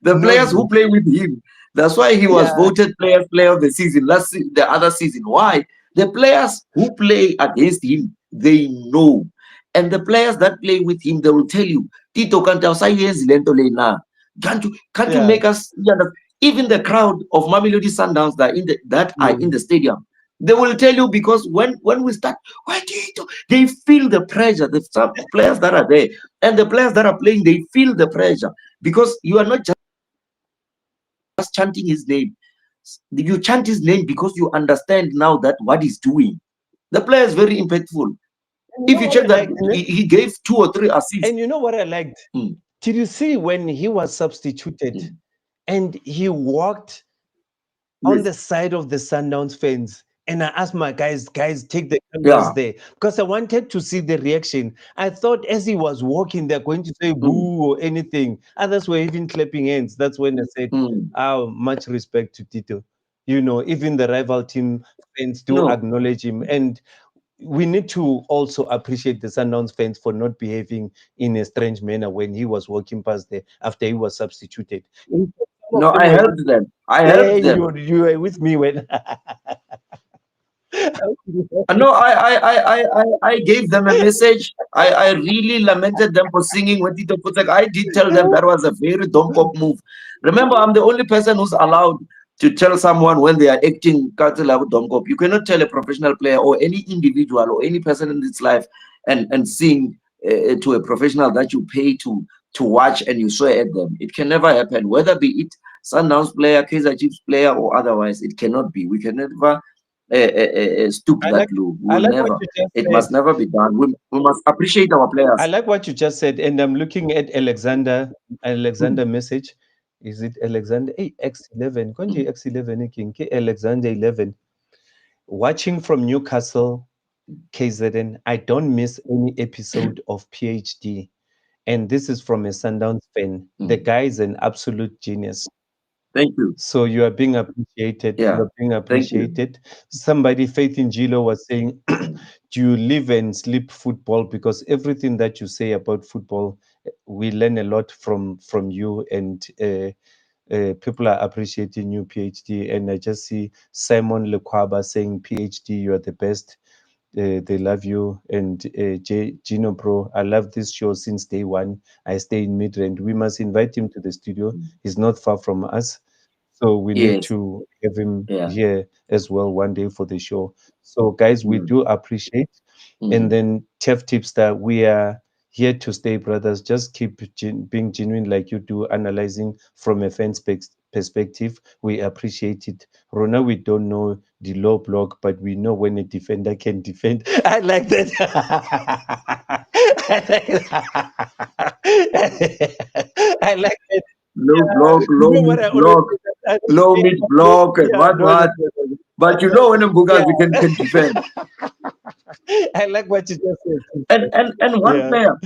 [SPEAKER 2] the
[SPEAKER 1] knows
[SPEAKER 2] players who
[SPEAKER 1] him."
[SPEAKER 2] play with him. That's why he was
[SPEAKER 1] Yeah,
[SPEAKER 2] voted player of the season the other season. Why? The players who play against him, they know, and the players that play with him, they will tell you, Tito can't lento lena. Can't you
[SPEAKER 1] yeah.
[SPEAKER 2] make us even the crowd of Mamelodi Sundowns that are in
[SPEAKER 1] Mm.
[SPEAKER 2] the stadium, they will tell you because when we start, why Tito, they feel the pressure. The some players that are there and the players that are playing, they feel the pressure because you are not just chanting his name. You chant his name because you understand now that what he's doing. The player is very impactful.
[SPEAKER 1] And you
[SPEAKER 2] If
[SPEAKER 1] know
[SPEAKER 2] you
[SPEAKER 1] what
[SPEAKER 2] check
[SPEAKER 1] I
[SPEAKER 2] that,
[SPEAKER 1] liked?
[SPEAKER 2] he gave 2 or 3 assists.
[SPEAKER 1] And you know what I liked?
[SPEAKER 2] Mm,
[SPEAKER 1] Did you see when he was substituted
[SPEAKER 2] mm.
[SPEAKER 1] and he walked on
[SPEAKER 2] Yes.
[SPEAKER 1] the side of the Sundowns fans. And I asked my guys, take the cameras
[SPEAKER 2] Yeah.
[SPEAKER 1] there because I wanted to see the reaction. I thought as he was walking, they're going to say
[SPEAKER 2] Mm,
[SPEAKER 1] boo or anything. Others were even clapping hands. That's when I said,
[SPEAKER 2] mm.
[SPEAKER 1] oh, much respect to Tito. Even the rival team fans do
[SPEAKER 2] No,
[SPEAKER 1] acknowledge him. And we need to also appreciate the Sundowns fans for not behaving in a strange manner when he was walking past there after he was substituted. In fact, some of
[SPEAKER 2] no,
[SPEAKER 1] them
[SPEAKER 2] I
[SPEAKER 1] were
[SPEAKER 2] helped them. I
[SPEAKER 1] Hey,
[SPEAKER 2] helped them.
[SPEAKER 1] you were with me when
[SPEAKER 2] No, I gave them a message. I really lamented them for singing with Tito Putek. I did tell them that was a very Domkop move. Remember, I'm the only person who's allowed to tell someone when they are acting Katila Domkop. You cannot tell a professional player or any individual or any person in this life and sing to a professional that you pay to watch and you swear at them. It can never happen, whether be it Sundowns player, Kaizer Chiefs player, or otherwise. It cannot be. We can never stoop
[SPEAKER 1] I
[SPEAKER 2] that
[SPEAKER 1] like
[SPEAKER 2] low. We
[SPEAKER 1] I
[SPEAKER 2] will
[SPEAKER 1] like what
[SPEAKER 2] never.
[SPEAKER 1] you just
[SPEAKER 2] It
[SPEAKER 1] said.
[SPEAKER 2] must never be done. We must appreciate our
[SPEAKER 1] I
[SPEAKER 2] players.
[SPEAKER 1] like what you just said, and I'm looking at Alexander
[SPEAKER 2] Mm,
[SPEAKER 1] message. Is it Alexander? Hey, X11.
[SPEAKER 2] mm,
[SPEAKER 1] Konje X11 king. Alexander 11. Watching from Newcastle, KZN. I don't miss any episode of PhD. And this is from a Sundowns fan. The
[SPEAKER 2] mm.
[SPEAKER 1] guy is an absolute genius.
[SPEAKER 2] Thank you.
[SPEAKER 1] So you are being appreciated. You
[SPEAKER 2] Yeah.
[SPEAKER 1] are being
[SPEAKER 2] Thank you.
[SPEAKER 1] appreciated. Somebody, Faith in Gilo, was saying, "Do you live and sleep football?" Because everything that you say about football, we learn a lot from you, and people are appreciating you, PhD. And I just see Simon Lekwaba saying, "PhD, you are the best." They love you. And Gino Bro, I love this show since day one. I stay in Midrand. We must invite him to the studio.
[SPEAKER 2] Mm.
[SPEAKER 1] He's not far from us. So we need
[SPEAKER 2] Yes.
[SPEAKER 1] to have him
[SPEAKER 2] Yeah.
[SPEAKER 1] here as well one day for the show. So guys, we
[SPEAKER 2] Mm,
[SPEAKER 1] do appreciate. And
[SPEAKER 2] mm,
[SPEAKER 1] then Chef Tipster, we are here to stay, brothers. Just keep being genuine like you do, analyzing from a fan's perspective. We appreciate it. Rona, we don't know the low block, but we know when a defender can defend. I like that. I like that. I like that.
[SPEAKER 2] Low
[SPEAKER 1] Yeah.
[SPEAKER 2] block,
[SPEAKER 1] You
[SPEAKER 2] low
[SPEAKER 1] know what
[SPEAKER 2] mid
[SPEAKER 1] I always
[SPEAKER 2] block,
[SPEAKER 1] say that
[SPEAKER 2] low mid block, and
[SPEAKER 1] yeah, no, no,
[SPEAKER 2] what.
[SPEAKER 1] no, no,
[SPEAKER 2] But you
[SPEAKER 1] no.
[SPEAKER 2] know when
[SPEAKER 1] Yeah.
[SPEAKER 2] Mbugazi can defend.
[SPEAKER 1] I like what you just said.
[SPEAKER 2] And one
[SPEAKER 1] Yeah.
[SPEAKER 2] player,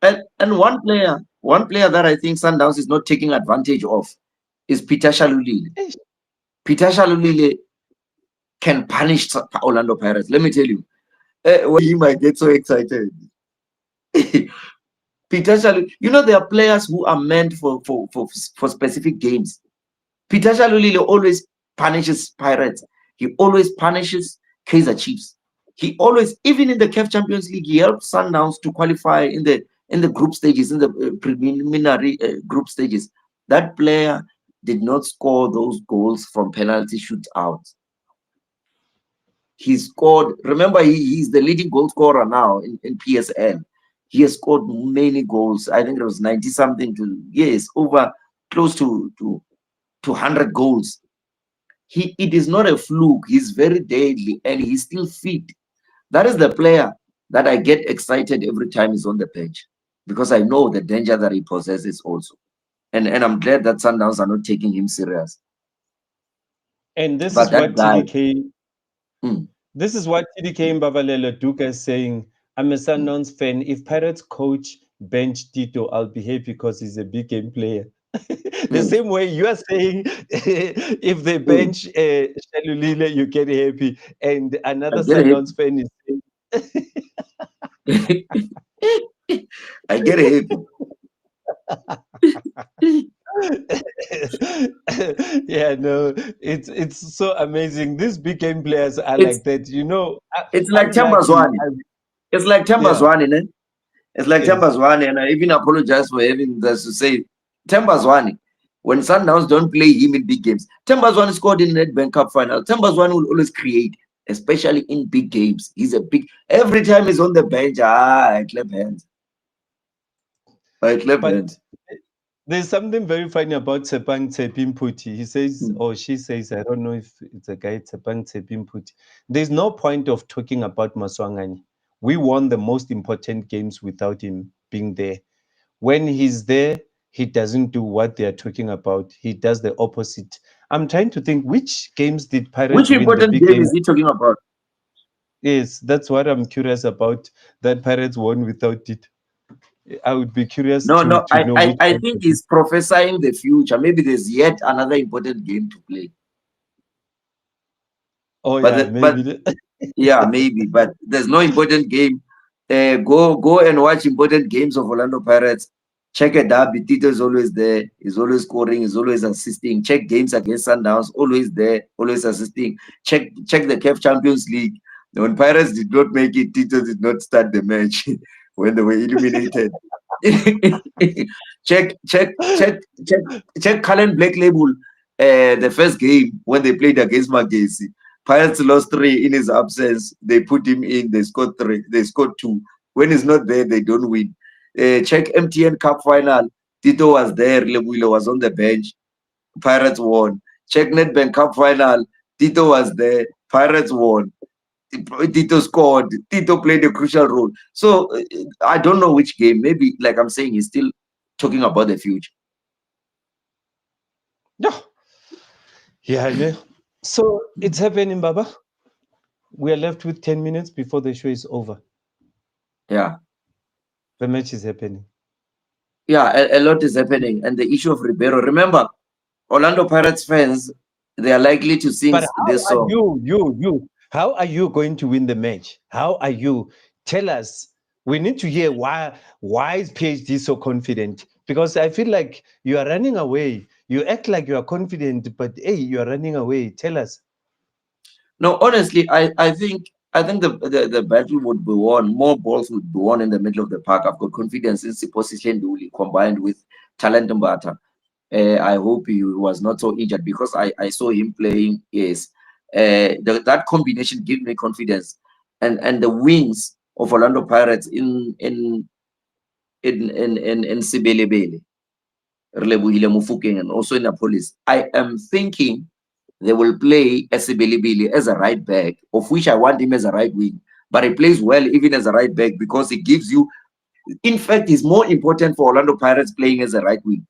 [SPEAKER 2] and one player that I think Sundowns is not taking advantage of is Peter Shalulile. Peter Shalulile can punish Orlando Pirates. Let me tell you, when he might get so excited. Peter Shalulile, you know there are players who are meant for specific games. Peter Shalulile always punishes Pirates. He always punishes Kaizer Chiefs. He always, even in the CAF Champions League, he helped Sundowns to qualify in the group stages, in the preliminary group stages. That player did not score those goals from penalty shootouts. He scored. Remember, he's the leading goal scorer now in PSL. He has scored many goals. I think it was 90 something to yes, over close to 100 goals. It is not a fluke. He's very deadly and he's still fit. That is the player that I get excited every time he's on the pitch because I know the danger that he possesses also. And I'm glad that Sundowns are not taking him serious.
[SPEAKER 1] And this
[SPEAKER 2] But
[SPEAKER 1] is
[SPEAKER 2] that
[SPEAKER 1] what
[SPEAKER 2] guy,
[SPEAKER 1] TDK
[SPEAKER 2] mm,
[SPEAKER 1] This is what TDK Mbabalelo Duka is saying. I'm a
[SPEAKER 2] mm,
[SPEAKER 1] Sundowns fan. If Pirates coach bench Tito, I'll be happy because he's a big game player. The
[SPEAKER 2] mm,
[SPEAKER 1] same way you are saying, if they
[SPEAKER 2] mm,
[SPEAKER 1] bench Shalulile, you get happy. And
[SPEAKER 2] I
[SPEAKER 1] another
[SPEAKER 2] get it.
[SPEAKER 1] Sundowns fan is saying,
[SPEAKER 2] I get happy.
[SPEAKER 1] yeah, no, it's so amazing. These big game players are
[SPEAKER 2] It's
[SPEAKER 1] like that. You know,
[SPEAKER 2] it's like
[SPEAKER 1] I'm lucky.
[SPEAKER 2] Tambazwani. It's like
[SPEAKER 1] Yeah,
[SPEAKER 2] Tambazwani, ne? It's like
[SPEAKER 1] yes.
[SPEAKER 2] Tambazwani, and I even apologize for having this to say Tambazwani. When Sundowns don't play him in big games, Tambazwani scored in the Nedbank Cup final. Tambazwani will always create, especially in big games. He's a big. Every time he's on the bench, I clap hands. I clap
[SPEAKER 1] But
[SPEAKER 2] hands.
[SPEAKER 1] there's something very funny about Tsepang Tsepimputi. He says,
[SPEAKER 2] Hmm.
[SPEAKER 1] or she says, I don't know if it's a guy, Tsepang Tsepimputi. There's no point of talking about Maswanganyi. We won the most important games without him being there. When he's there, he doesn't do what they are talking about. He does the opposite. I'm trying to think which games did
[SPEAKER 2] Which
[SPEAKER 1] Pirates win the
[SPEAKER 2] important
[SPEAKER 1] big
[SPEAKER 2] game
[SPEAKER 1] game?
[SPEAKER 2] is he talking about?
[SPEAKER 1] Yes, that's what I'm curious about. That Pirates won without it. I would be curious
[SPEAKER 2] No, no.
[SPEAKER 1] to
[SPEAKER 2] I,
[SPEAKER 1] know
[SPEAKER 2] I,
[SPEAKER 1] which
[SPEAKER 2] I
[SPEAKER 1] one.
[SPEAKER 2] think he's prophesying the future. Maybe there's yet another important game to play.
[SPEAKER 1] Oh
[SPEAKER 2] But
[SPEAKER 1] yeah,
[SPEAKER 2] the, but
[SPEAKER 1] maybe.
[SPEAKER 2] yeah, maybe. But there's no important game. Go and watch important games of Orlando Pirates. Check a derby. Tito is always there. He's always scoring. He's always assisting. Check games against Sundowns. Always there. Always assisting. Check the CAF Champions League. When Pirates did not make it, Tito did not start the match when they were eliminated. check check check check check Cullen Black Label. The first game when they played against Magesi. Pirates lost 3 in his absence. They put him in. They scored 3. They scored 2. When he's not there, they don't win. Check MTN Cup final. Tito was there. Lebuile was on the bench. Pirates won. Check Nedbank Cup final. Tito was there. Pirates won. Tito scored. Tito played a crucial role. So I don't know which game. Maybe, like I'm saying, he's still talking about the future.
[SPEAKER 1] Yeah, yeah, I know. So it's happening, Baba. We are left with 10 minutes before the show is over.
[SPEAKER 2] Yeah.
[SPEAKER 1] The match is happening.
[SPEAKER 2] Yeah, a lot is happening. And the issue of Ribeiro. Remember, Orlando Pirates fans, they are likely to sing
[SPEAKER 1] But how
[SPEAKER 2] this
[SPEAKER 1] are
[SPEAKER 2] song.
[SPEAKER 1] how are you going to win the match? How are you? Tell us. We need to hear why is PhD so confident? Because I feel like you are running away. You act like you are confident, but hey, you are running away. Tell us.
[SPEAKER 2] No, honestly, I think the battle would be won. More balls would be won in the middle of the park. I've got confidence in Siposi Shenduli combined with Talent Mbata. I hope he was not so injured because I saw him playing. Yes, that combination gives me confidence, and the wings of Orlando Pirates in in Sibelebele, Relebohile Mofokeng, and also in Napolis. I am thinking they will play Sibelebele as a right back, of which I want him as a right wing. But he plays well even as a right back because he gives you. In fact, it's more important for Orlando Pirates playing as a right wing,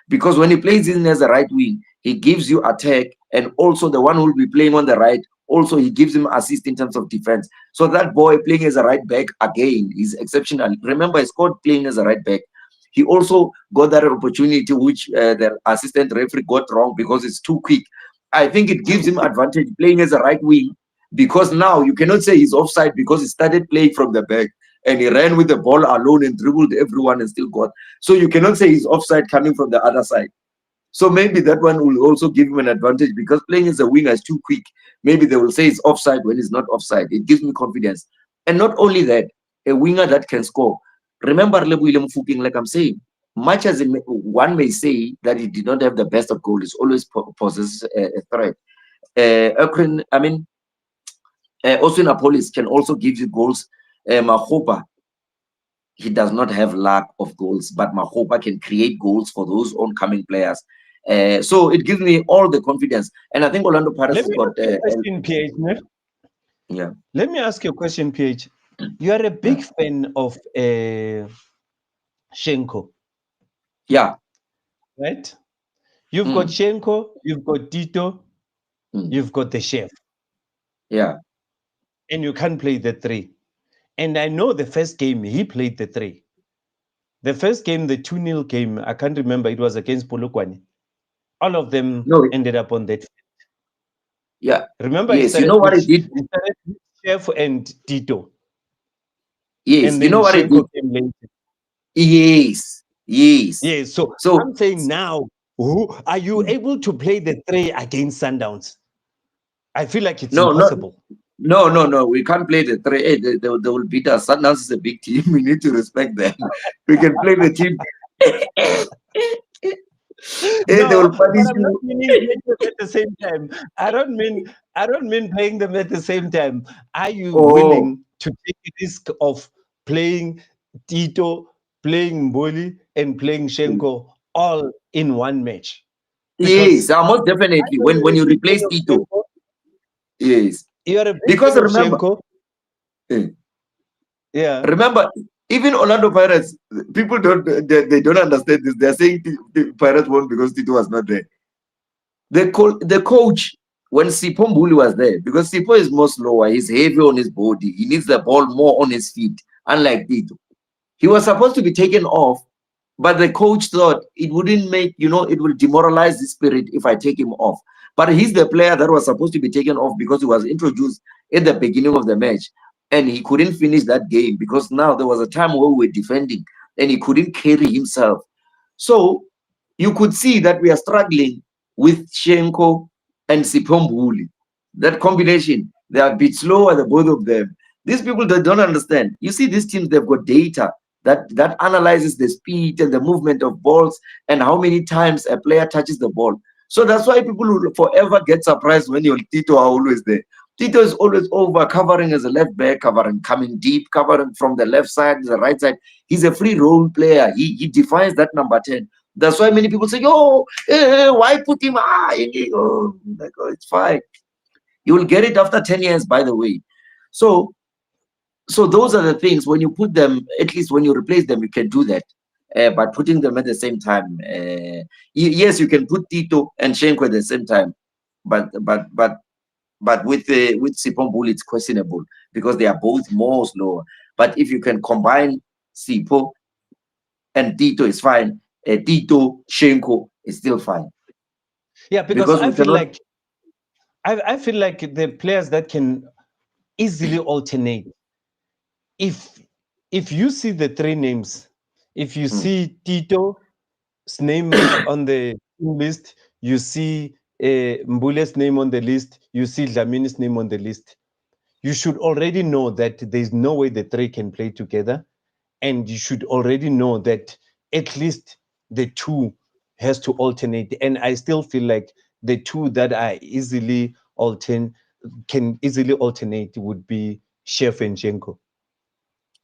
[SPEAKER 2] because when he plays in as a right wing, he gives you attack, and also the one who will be playing on the right, also he gives him assist in terms of defense. So that boy playing as a right back again is exceptional. Remember, he scored playing as a right back. He also got that opportunity which the assistant referee got wrong because it's too quick. I think it gives him advantage playing as a right wing, because now you cannot say he's offside because he started playing from the back and he ran with the ball alone and dribbled everyone and still got. So you cannot say he's offside coming from the other side. So maybe that one will also give him an advantage, because playing as a winger is too quick. Maybe they will say it's offside when it's not offside. It gives me confidence. And not only that, a winger that can score. Remember Lebohile Mofokeng, like I'm saying, much as one may say that he did not have the best of goals, he always possesses a threat. I mean, also Napolis can also give you goals. Mahopa, he does not have lack of goals, but Mahopa can create goals for those oncoming players. So it gives me all the confidence. And I think Orlando Pirates
[SPEAKER 1] Let
[SPEAKER 2] has
[SPEAKER 1] me
[SPEAKER 2] got,
[SPEAKER 1] ask you a question, PH.
[SPEAKER 2] yeah.
[SPEAKER 1] Let me ask you a question, PH. You are a big
[SPEAKER 2] Mm.
[SPEAKER 1] fan of Shenko,
[SPEAKER 2] Yeah.
[SPEAKER 1] right? You've got
[SPEAKER 2] Mm.
[SPEAKER 1] Shenko, you've got Tito,
[SPEAKER 2] Mm.
[SPEAKER 1] you've got the chef,
[SPEAKER 2] Yeah.
[SPEAKER 1] and you can't play the three. And I know the first game he played the three. The first game, the 2-0 game, I can't remember, it was against Polokwane. All of them
[SPEAKER 2] No,
[SPEAKER 1] ended up on that.
[SPEAKER 2] yeah.
[SPEAKER 1] Remember,
[SPEAKER 2] Yes. You know what it did?
[SPEAKER 1] He started with Chef and Tito,
[SPEAKER 2] Yes.
[SPEAKER 1] and
[SPEAKER 2] You
[SPEAKER 1] then
[SPEAKER 2] know what it
[SPEAKER 1] Shenko
[SPEAKER 2] did?
[SPEAKER 1] came later.
[SPEAKER 2] Yes. Yes.
[SPEAKER 1] Yeah, so
[SPEAKER 2] So,
[SPEAKER 1] I'm saying now, who are you
[SPEAKER 2] mm.
[SPEAKER 1] able to play the three against Sundowns? I feel like it's
[SPEAKER 2] No, not.
[SPEAKER 1] impossible.
[SPEAKER 2] No. We can't play the three. Hey, they will beat us. Sundowns is a big team. We need to respect them. We can play the team. Hey, they
[SPEAKER 1] No,
[SPEAKER 2] will
[SPEAKER 1] but
[SPEAKER 2] punish
[SPEAKER 1] I'm not
[SPEAKER 2] you.
[SPEAKER 1] meaning playing them at the same time. I don't mean playing them at the same time. Are you
[SPEAKER 2] Oh,
[SPEAKER 1] willing to take the risk of playing Tito, playing Mboli, and playing Shenko all in one match?
[SPEAKER 2] yes,
[SPEAKER 1] Because
[SPEAKER 2] most
[SPEAKER 1] I
[SPEAKER 2] definitely.
[SPEAKER 1] know
[SPEAKER 2] When
[SPEAKER 1] you're a
[SPEAKER 2] you
[SPEAKER 1] big fan
[SPEAKER 2] replace
[SPEAKER 1] of
[SPEAKER 2] Tito,
[SPEAKER 1] Shenko.
[SPEAKER 2] yes,
[SPEAKER 1] You're a big
[SPEAKER 2] because
[SPEAKER 1] fan of Shenko.
[SPEAKER 2] eh,
[SPEAKER 1] Yeah.
[SPEAKER 2] remember, even Orlando Pirates, people they don't understand this. They're saying the Pirates won because Tito was not there. The coach, when Sipo Mbuli was there, because Sipo is more slower, he's heavy on his body, he needs the ball more on his feet, unlike Tito. He was supposed to be taken off, but the coach thought it wouldn't make, it will demoralize the spirit if I take him off. But he's the player that was supposed to be taken off because he was introduced at the beginning of the match. And he couldn't finish that game because now there was a time where we were defending and he couldn't carry himself. So you could see that we are struggling with Shenko and Sipombuli. That combination, they are a bit slower, the both of them. These people, they don't understand. You see, these teams, they've got data that analyzes the speed and the movement of balls and how many times a player touches the ball. So that's why people will forever get surprised when your Tito are always there. Tito is always over, covering as a left back, covering, coming deep, covering from the left side, the right side. He's a free role player. He defines that number 10. That's why many people say, "Oh, why put him?" Oh, like, oh, it's fine. You will get it after 10 years, by the way. So those are the things. When you put them, at least when you replace them, you can do that. But putting them at the same time, yes, you can put Tito and Shenko at the same time, but with Sipho, it's questionable because they are both more slower. But if you can combine Sipo and Tito, is fine. Tito, Shenko is still fine,
[SPEAKER 1] Yeah, because
[SPEAKER 2] because
[SPEAKER 1] I
[SPEAKER 2] we
[SPEAKER 1] feel
[SPEAKER 2] cannot.
[SPEAKER 1] like I feel like the players that can easily alternate. If if you see the three names, if you
[SPEAKER 2] Mm,
[SPEAKER 1] see Tito's name on the list, you see Mbule's name on the list, you see Dlamini's name on the list, you should already know that there's no way the three can play together, and you should already know that at least the two has to alternate. And I still feel like the two that are easily can easily alternate would be Chef and Jenko.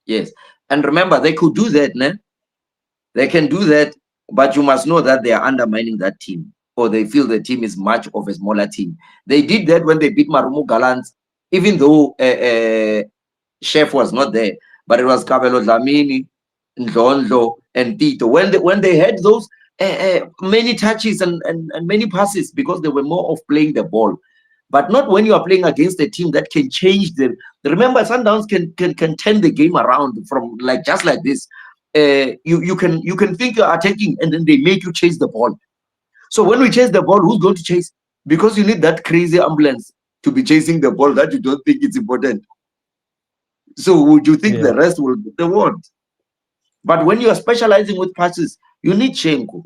[SPEAKER 2] yes, And remember, they could do that, né? They can do that, but you must know that they are undermining that team, or they feel the team is much of a smaller team. They did that when they beat Marumo Gallants, even though Chef was not there, but it was Kabelo Dlamini, Ndlondlo, and Tito. When they had those many touches and many passes, because they were more of playing the ball. But not when you are playing against a team that can change them. Remember, Sundowns can turn the game around from like just like this. You can think you're attacking and then they make you chase the ball. So when we chase the ball, who's going to chase? Because you need that crazy ambulance to be chasing the ball that you don't think it's important. So would you think the
[SPEAKER 1] Yeah.
[SPEAKER 2] rest will get the word? But when you are specializing with passes, you need Shenko,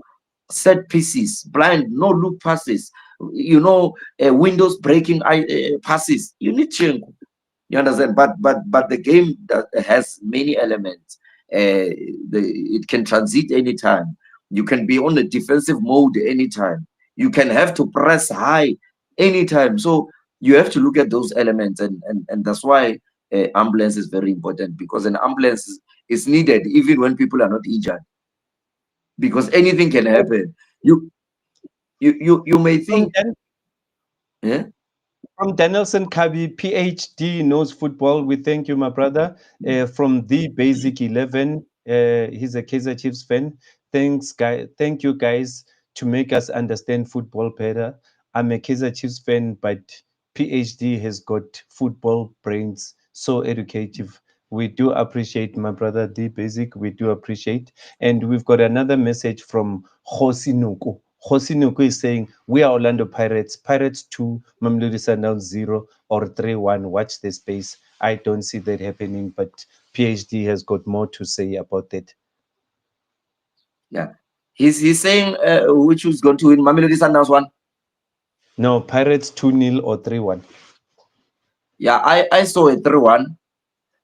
[SPEAKER 2] set pieces, blind, no look passes, windows breaking passes. You need Shenko. You understand? But the game that has many elements. It can transit anytime. You can be on a defensive mode anytime. You can have to press high anytime. So you have to look at those elements, and that's why ambulance is very important, because an ambulance is needed even when people are not injured, because anything can happen. You may
[SPEAKER 1] From
[SPEAKER 2] think,
[SPEAKER 1] Dan,
[SPEAKER 2] yeah,
[SPEAKER 1] from Danielson Kabi, PhD, knows football. We thank you, my brother. From the Basic 11, he's a Kaizer Chiefs fan. Thanks, guy. Thank you, guys, to make us understand football better. I'm a Kaizer Chiefs fan, but PhD has got football brains, so educative. We do appreciate my brother, the Basic. We do appreciate. And we've got another message from Hosi Nuku. Hosi Nuku is saying, we are Orlando Pirates. Pirates 2, Mamelodi Sundowns 0 or 3-1. Watch the space. I don't see that happening, but PhD has got more to say about that.
[SPEAKER 2] yeah. He's saying which was going to win. Mamelodi Sundowns one.
[SPEAKER 1] No, Pirates 2-0 or 3-1.
[SPEAKER 2] Yeah, I saw a 3-1.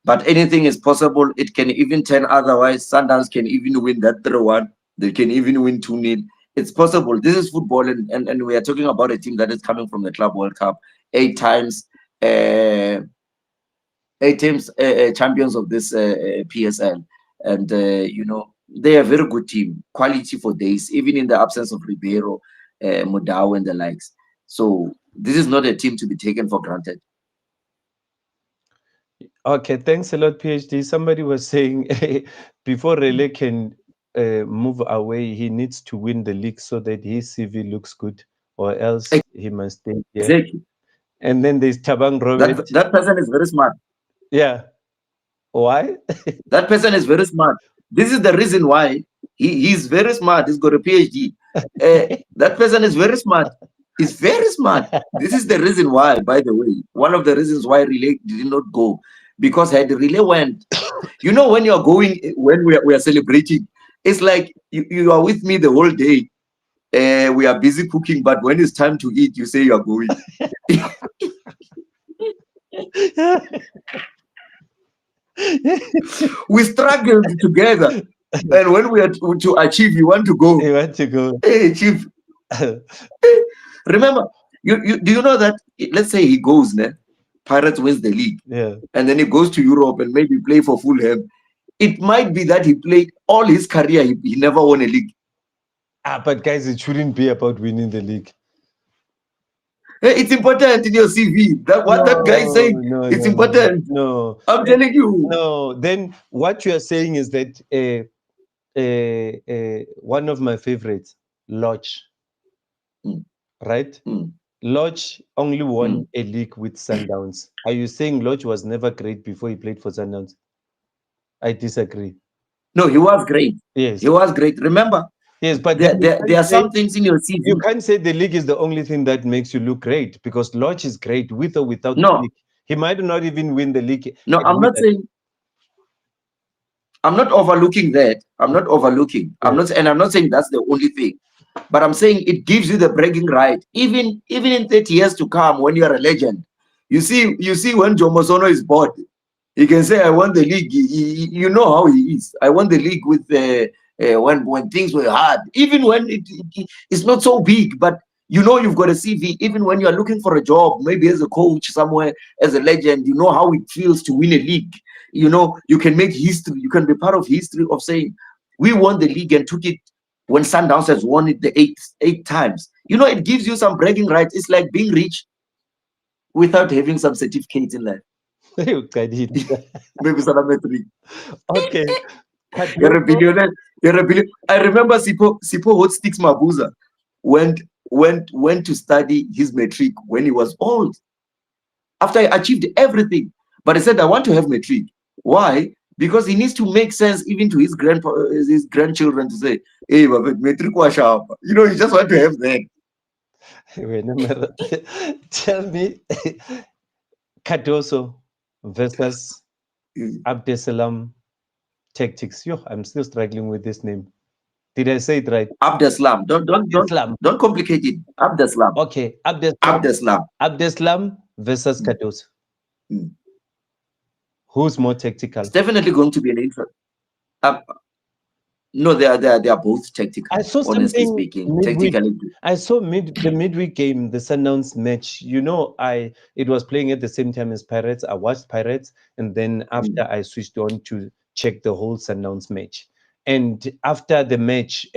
[SPEAKER 2] But anything is possible. It can even turn otherwise. Sundowns can even win that 3-1. They can even win 2-0. It's possible. This is football, and we are talking about a team that is coming from the Club World Cup 8 times, uh, 8 times champions of this PSL. And, they're a very good team. Quality for days, even in the absence of Ribeiro, Modao, and the likes. So this is not a team to be taken for granted.
[SPEAKER 1] Okay, thanks a lot, PhD. Somebody was saying before Rele can move away, he needs to win the league so that his CV looks good, or else he must stay here.
[SPEAKER 2] Exactly.
[SPEAKER 1] And then there's Tabang Robert.
[SPEAKER 2] That person is very smart.
[SPEAKER 1] Yeah. Why?
[SPEAKER 2] That person is very smart. This is the reason why he's very smart. He's got a PhD. That person is very smart. He's very smart. This is the reason why, by the way, one of the reasons why Relay did not go. Because had Relay went, when you're going, when we are celebrating, it's like you are with me the whole day. We are busy cooking, but when it's time to eat, you say you are going. We struggled together. And when we are to achieve, you want to go.
[SPEAKER 1] You want to go.
[SPEAKER 2] Hey, Chief. Remember, do you know that, let's say he goes, né? Pirates wins the league.
[SPEAKER 1] Yeah.
[SPEAKER 2] And then he goes to Europe and maybe play for Fulham. It might be that he played all his career, he never won a league.
[SPEAKER 1] But guys, it shouldn't be about winning the league.
[SPEAKER 2] It's important in your CV. That guy is saying, it's important.
[SPEAKER 1] No.
[SPEAKER 2] I'm telling you.
[SPEAKER 1] No, then what you are saying is that one of my favorites, Lodge, right? Lodge only won a league with Sundowns. Are you saying Lodge was never great before he played for Sundowns? I disagree.
[SPEAKER 2] No, he was great.
[SPEAKER 1] Yes.
[SPEAKER 2] He was great. Remember,
[SPEAKER 1] yes, but
[SPEAKER 2] there are some things in your CV.
[SPEAKER 1] You can't say the league is the only thing that makes you look great, because Lodge is great with or without the league. He might not even win the league.
[SPEAKER 2] No, I'm not saying. I'm not overlooking that. I'm not overlooking. I'm not saying that's the only thing. But I'm saying it gives you the bragging right. Even in 30 years to come, when you're a legend. You see when Joe Mosono is bored, he can say, I won the league. You know how he is. I won the league with when things were hard. Even when it's not so big, but You know you've got a CV, even when you are looking for a job, maybe as a coach somewhere, as a legend, you know how it feels to win a league. You know, you can make history. You can be part of history of saying, we won the league and took it when Sundowns has won it the eight times. You know, it gives you some bragging rights. It's like being rich without having some certificates in life. Maybe some metric.
[SPEAKER 1] Okay.
[SPEAKER 2] You're a
[SPEAKER 1] Cardoso.
[SPEAKER 2] billionaire. You're a billionaire. I remember Sipo Hot Sticks Mabuza went to study his metric when he was old, after he achieved everything. But he said, I want to have metric. Why? Because he needs to make sense even to his grandchildren to say, hey, metric was sharp. You know, you just want to have that.
[SPEAKER 1] Tell me, Cardoso versus Abdesalam Tactics. Yo, I'm still struggling with this name. Did I say it right?
[SPEAKER 2] Abdeslam.
[SPEAKER 1] Abdeslam.
[SPEAKER 2] Don't complicate it. Abdeslam.
[SPEAKER 1] Okay, Abdeslam.
[SPEAKER 2] Abdeslam.
[SPEAKER 1] Abdeslam versus
[SPEAKER 2] Mm.
[SPEAKER 1] Cardoso.
[SPEAKER 2] Mm.
[SPEAKER 1] Who's more
[SPEAKER 2] It's
[SPEAKER 1] tactical?
[SPEAKER 2] definitely going to be an interest. Uh, no, they are both
[SPEAKER 1] I
[SPEAKER 2] tactical,
[SPEAKER 1] saw
[SPEAKER 2] honestly
[SPEAKER 1] something
[SPEAKER 2] speaking.
[SPEAKER 1] midweek.
[SPEAKER 2] Tactically.
[SPEAKER 1] I saw the midweek game, the Sundowns match. You know, it was playing at the same time as Pirates. I watched Pirates, and then after
[SPEAKER 2] Mm.
[SPEAKER 1] I switched on to check the whole Sundowns match. And after the match,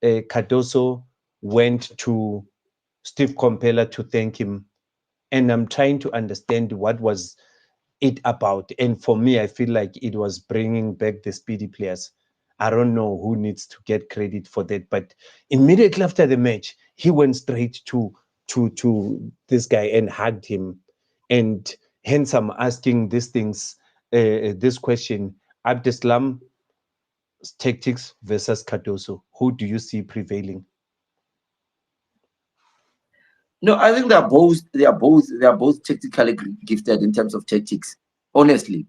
[SPEAKER 1] Cardoso went to Steve Compella to thank him, and I'm trying to understand what was it about. And for me, I feel like it was bringing back the speedy players. I don't know who needs to get credit for that, but immediately after the match, he went straight to this guy and hugged him. And hence, I'm asking these things, this question: Abdeslam tactics versus Cardoso. Who do you see prevailing?
[SPEAKER 2] No, I think they are both technically gifted in terms of tactics. Honestly,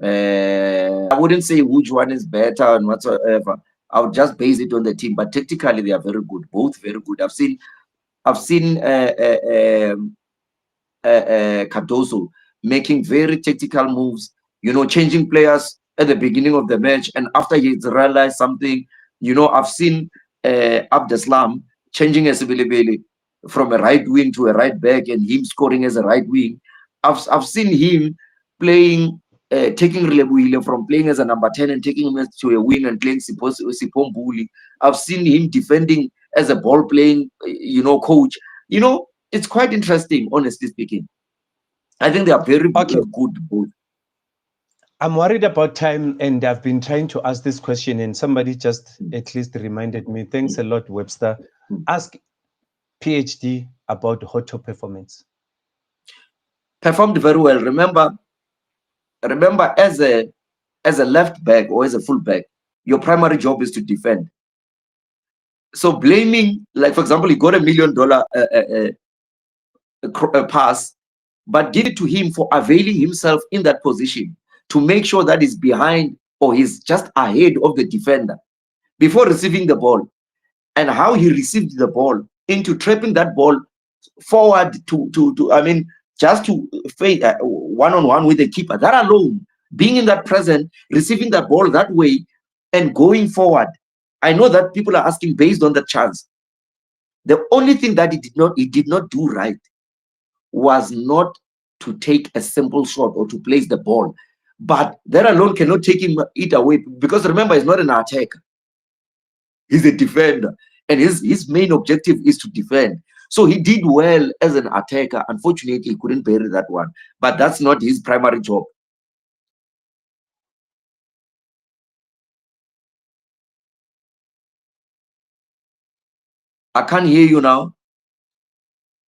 [SPEAKER 2] I wouldn't say which one is better and whatsoever. I would just base it on the team, but technically they are very good, both very good. I've seen Cardoso making very tactical moves, changing players at the beginning of the match. And after he's realized something, I've seen Abdeslam changing Esibilibili from a right wing to a right back and him scoring as a right wing. I've seen him playing, taking Rilebuile from playing as a number 10 and taking him to a wing and playing Sipombuli. I've seen him defending as a ball playing, coach. It's quite interesting, honestly speaking. I think they are very
[SPEAKER 1] Okay,
[SPEAKER 2] good both.
[SPEAKER 1] I'm worried about time, and I've been trying to ask this question, and somebody just at least reminded me. Thanks a lot, Webster. Ask PhD about Hotto performance.
[SPEAKER 2] Performed very well. Remember, as a left back or as a full back, your primary job is to defend. So blaming, like for example, he got $1 million pass, but give it to him for availing himself in that position to make sure that he's behind or he's just ahead of the defender before receiving the ball, and how he received the ball into trapping that ball forward to I mean, just to fade one-on-one with the keeper. That alone, being in that present, receiving that ball that way and going forward. I know that people are asking based on the chance. The only thing that he did not do right was not to take a simple shot or to place the ball. But that alone cannot take it away, because remember, he's not an attacker. He's a defender, and his main objective is to defend. So he did well as an attacker. Unfortunately, he couldn't bury that one, but that's not his primary job. I can't hear you now.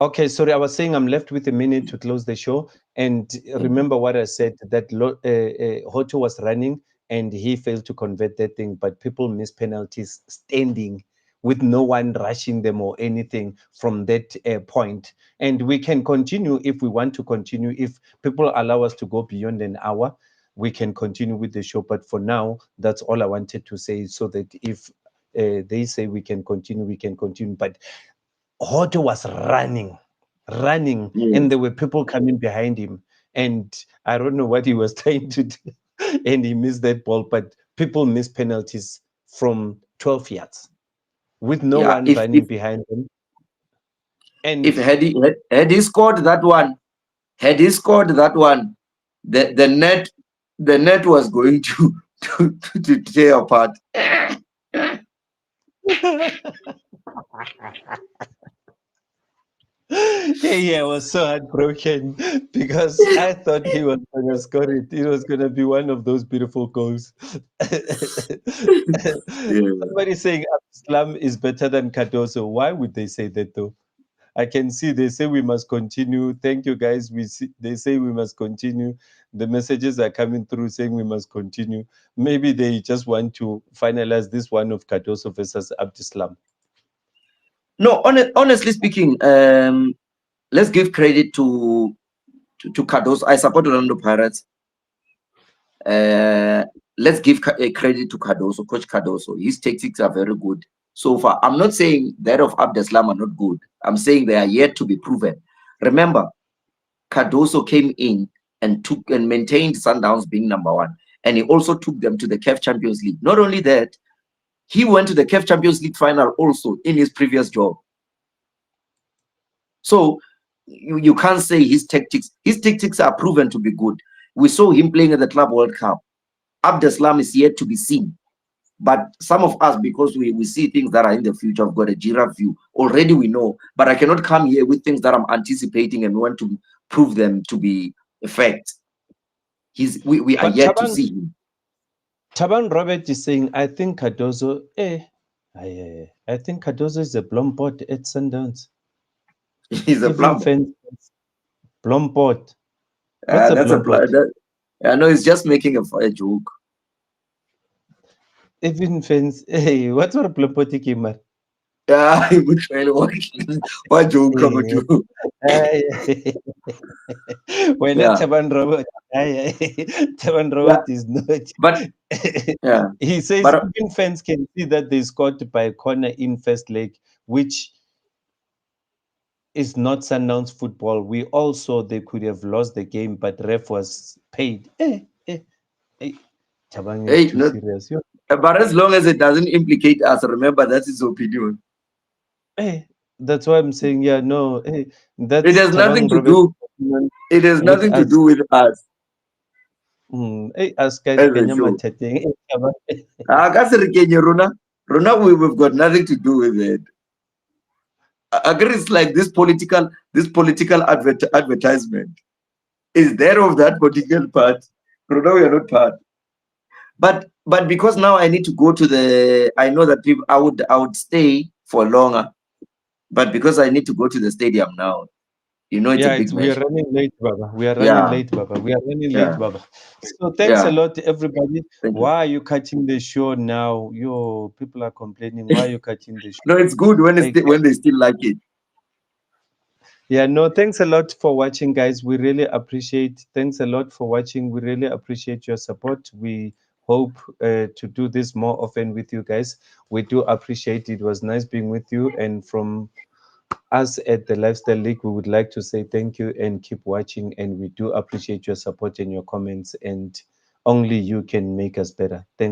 [SPEAKER 1] Okay, sorry, I was saying I'm left with a minute to close the show. And
[SPEAKER 2] Mhm.
[SPEAKER 1] remember what I said, that Hotto was running and he failed to convert that thing, but people miss penalties standing with no one rushing them or anything from that point. And we can continue if we want to continue. If people allow us to go beyond an hour, we can continue with the show. But for now, that's all I wanted to say, so that if they say we can continue, we can continue. But Otto was running, and
[SPEAKER 2] Yes.
[SPEAKER 1] there were people coming behind him. And I don't know what he was trying to do, and he missed that ball. But people miss penalties from 12 yards with no
[SPEAKER 2] Yeah.
[SPEAKER 1] one
[SPEAKER 2] If
[SPEAKER 1] running
[SPEAKER 2] if
[SPEAKER 1] behind them.
[SPEAKER 2] If
[SPEAKER 1] And
[SPEAKER 2] had he scored that one, had he scored that one, the net was going to to tear apart.
[SPEAKER 1] yeah, I was so heartbroken because I thought he was going to score it. It was going to be one of those beautiful goals.
[SPEAKER 2] Yeah.
[SPEAKER 1] Somebody saying Islam is better than Cardoso. Why would they say that though? I can see they say we must continue. Thank you, guys. We see, they say we must continue. The messages are coming through saying we must continue. Maybe they just want to finalize this one of Cardoso versus Abdeslam.
[SPEAKER 2] No, honestly speaking, let's give credit to Cardoso. I support Orlando Pirates. Uh, let's give credit to Cardoso, Coach Cardoso. His tactics are very good so far. I'm not saying that of Abdeslam are not good. I'm saying they are yet to be proven. Remember, Cardoso came in and took and maintained Sundowns being number one, and he also took them to the CAF Champions League. Not only that, he went to the CAF Champions League final also in his previous job. So you can't say his tactics are proven to be good. We saw him playing at the Club World Cup. Abdeslam is yet to be seen. But some of us, because we see things that are in the future, have got a giraffe view. Already we know, but I cannot come here with things that I'm anticipating and want to prove them to be a fact. We are
[SPEAKER 1] But
[SPEAKER 2] yet to see him.
[SPEAKER 1] Taban Robert is saying, I think Cardozo, I think Cardozo is a Blompot at Sundowns.
[SPEAKER 2] He's a
[SPEAKER 1] Even
[SPEAKER 2] plumber.
[SPEAKER 1] fans, Blompot. What's a
[SPEAKER 2] That's a
[SPEAKER 1] Blompot?
[SPEAKER 2] I know he's just making a joke.
[SPEAKER 1] Even fans, hey, what's a Blompot Kimar?
[SPEAKER 2] Yeah, what joke come to?
[SPEAKER 1] When not
[SPEAKER 2] Yeah,
[SPEAKER 1] Taban Robert, Taban
[SPEAKER 2] yeah,
[SPEAKER 1] Robert is not.
[SPEAKER 2] but yeah,
[SPEAKER 1] He says
[SPEAKER 2] but
[SPEAKER 1] even fans can see that they scored by a corner in first leg, which is not Sundowns football. We also they could have lost the game, but ref was paid. Eh. Chabang is
[SPEAKER 2] hey,
[SPEAKER 1] too
[SPEAKER 2] not,
[SPEAKER 1] serious.
[SPEAKER 2] but as long as it doesn't implicate us, remember that's his opinion.
[SPEAKER 1] That's why I'm saying, yeah, no,
[SPEAKER 2] It
[SPEAKER 1] that's
[SPEAKER 2] has nothing
[SPEAKER 1] Chabang
[SPEAKER 2] to
[SPEAKER 1] Robert
[SPEAKER 2] do. It has
[SPEAKER 1] with
[SPEAKER 2] nothing to
[SPEAKER 1] us.
[SPEAKER 2] do with us
[SPEAKER 1] Ask
[SPEAKER 2] as a
[SPEAKER 1] Kanyama
[SPEAKER 2] show.
[SPEAKER 1] Teteng. Chabang.
[SPEAKER 2] Kasi re Kenya Rona, we've got nothing to do with it. I guess it's like this political advertisement is there of that political part. Rona, we are not part. But because now I need to go to I know that people I would stay for longer, but because I need to go to the stadium now, it's a
[SPEAKER 1] Yeah,
[SPEAKER 2] big
[SPEAKER 1] we are
[SPEAKER 2] match.
[SPEAKER 1] running late, Baba. We are running
[SPEAKER 2] Yeah,
[SPEAKER 1] late, Baba. We are running late,
[SPEAKER 2] yeah,
[SPEAKER 1] Baba. So thanks a
[SPEAKER 2] yeah.
[SPEAKER 1] lot, everybody.
[SPEAKER 2] Thank you.
[SPEAKER 1] Why are you cutting the show now? Yo, people are complaining. Why are you cutting the show?
[SPEAKER 2] No, it's good when
[SPEAKER 1] Hey,
[SPEAKER 2] when they still like it.
[SPEAKER 1] yeah, no, thanks a lot for watching, guys. We really appreciate. Thanks a lot for watching. We really appreciate your support. We hope to do this more often with you guys. We do appreciate it. It was nice being with you. And from us at the Lifestyle League, we would like to say thank you and keep watching. And we do appreciate your support and your comments. And only you can make us better. Thanks.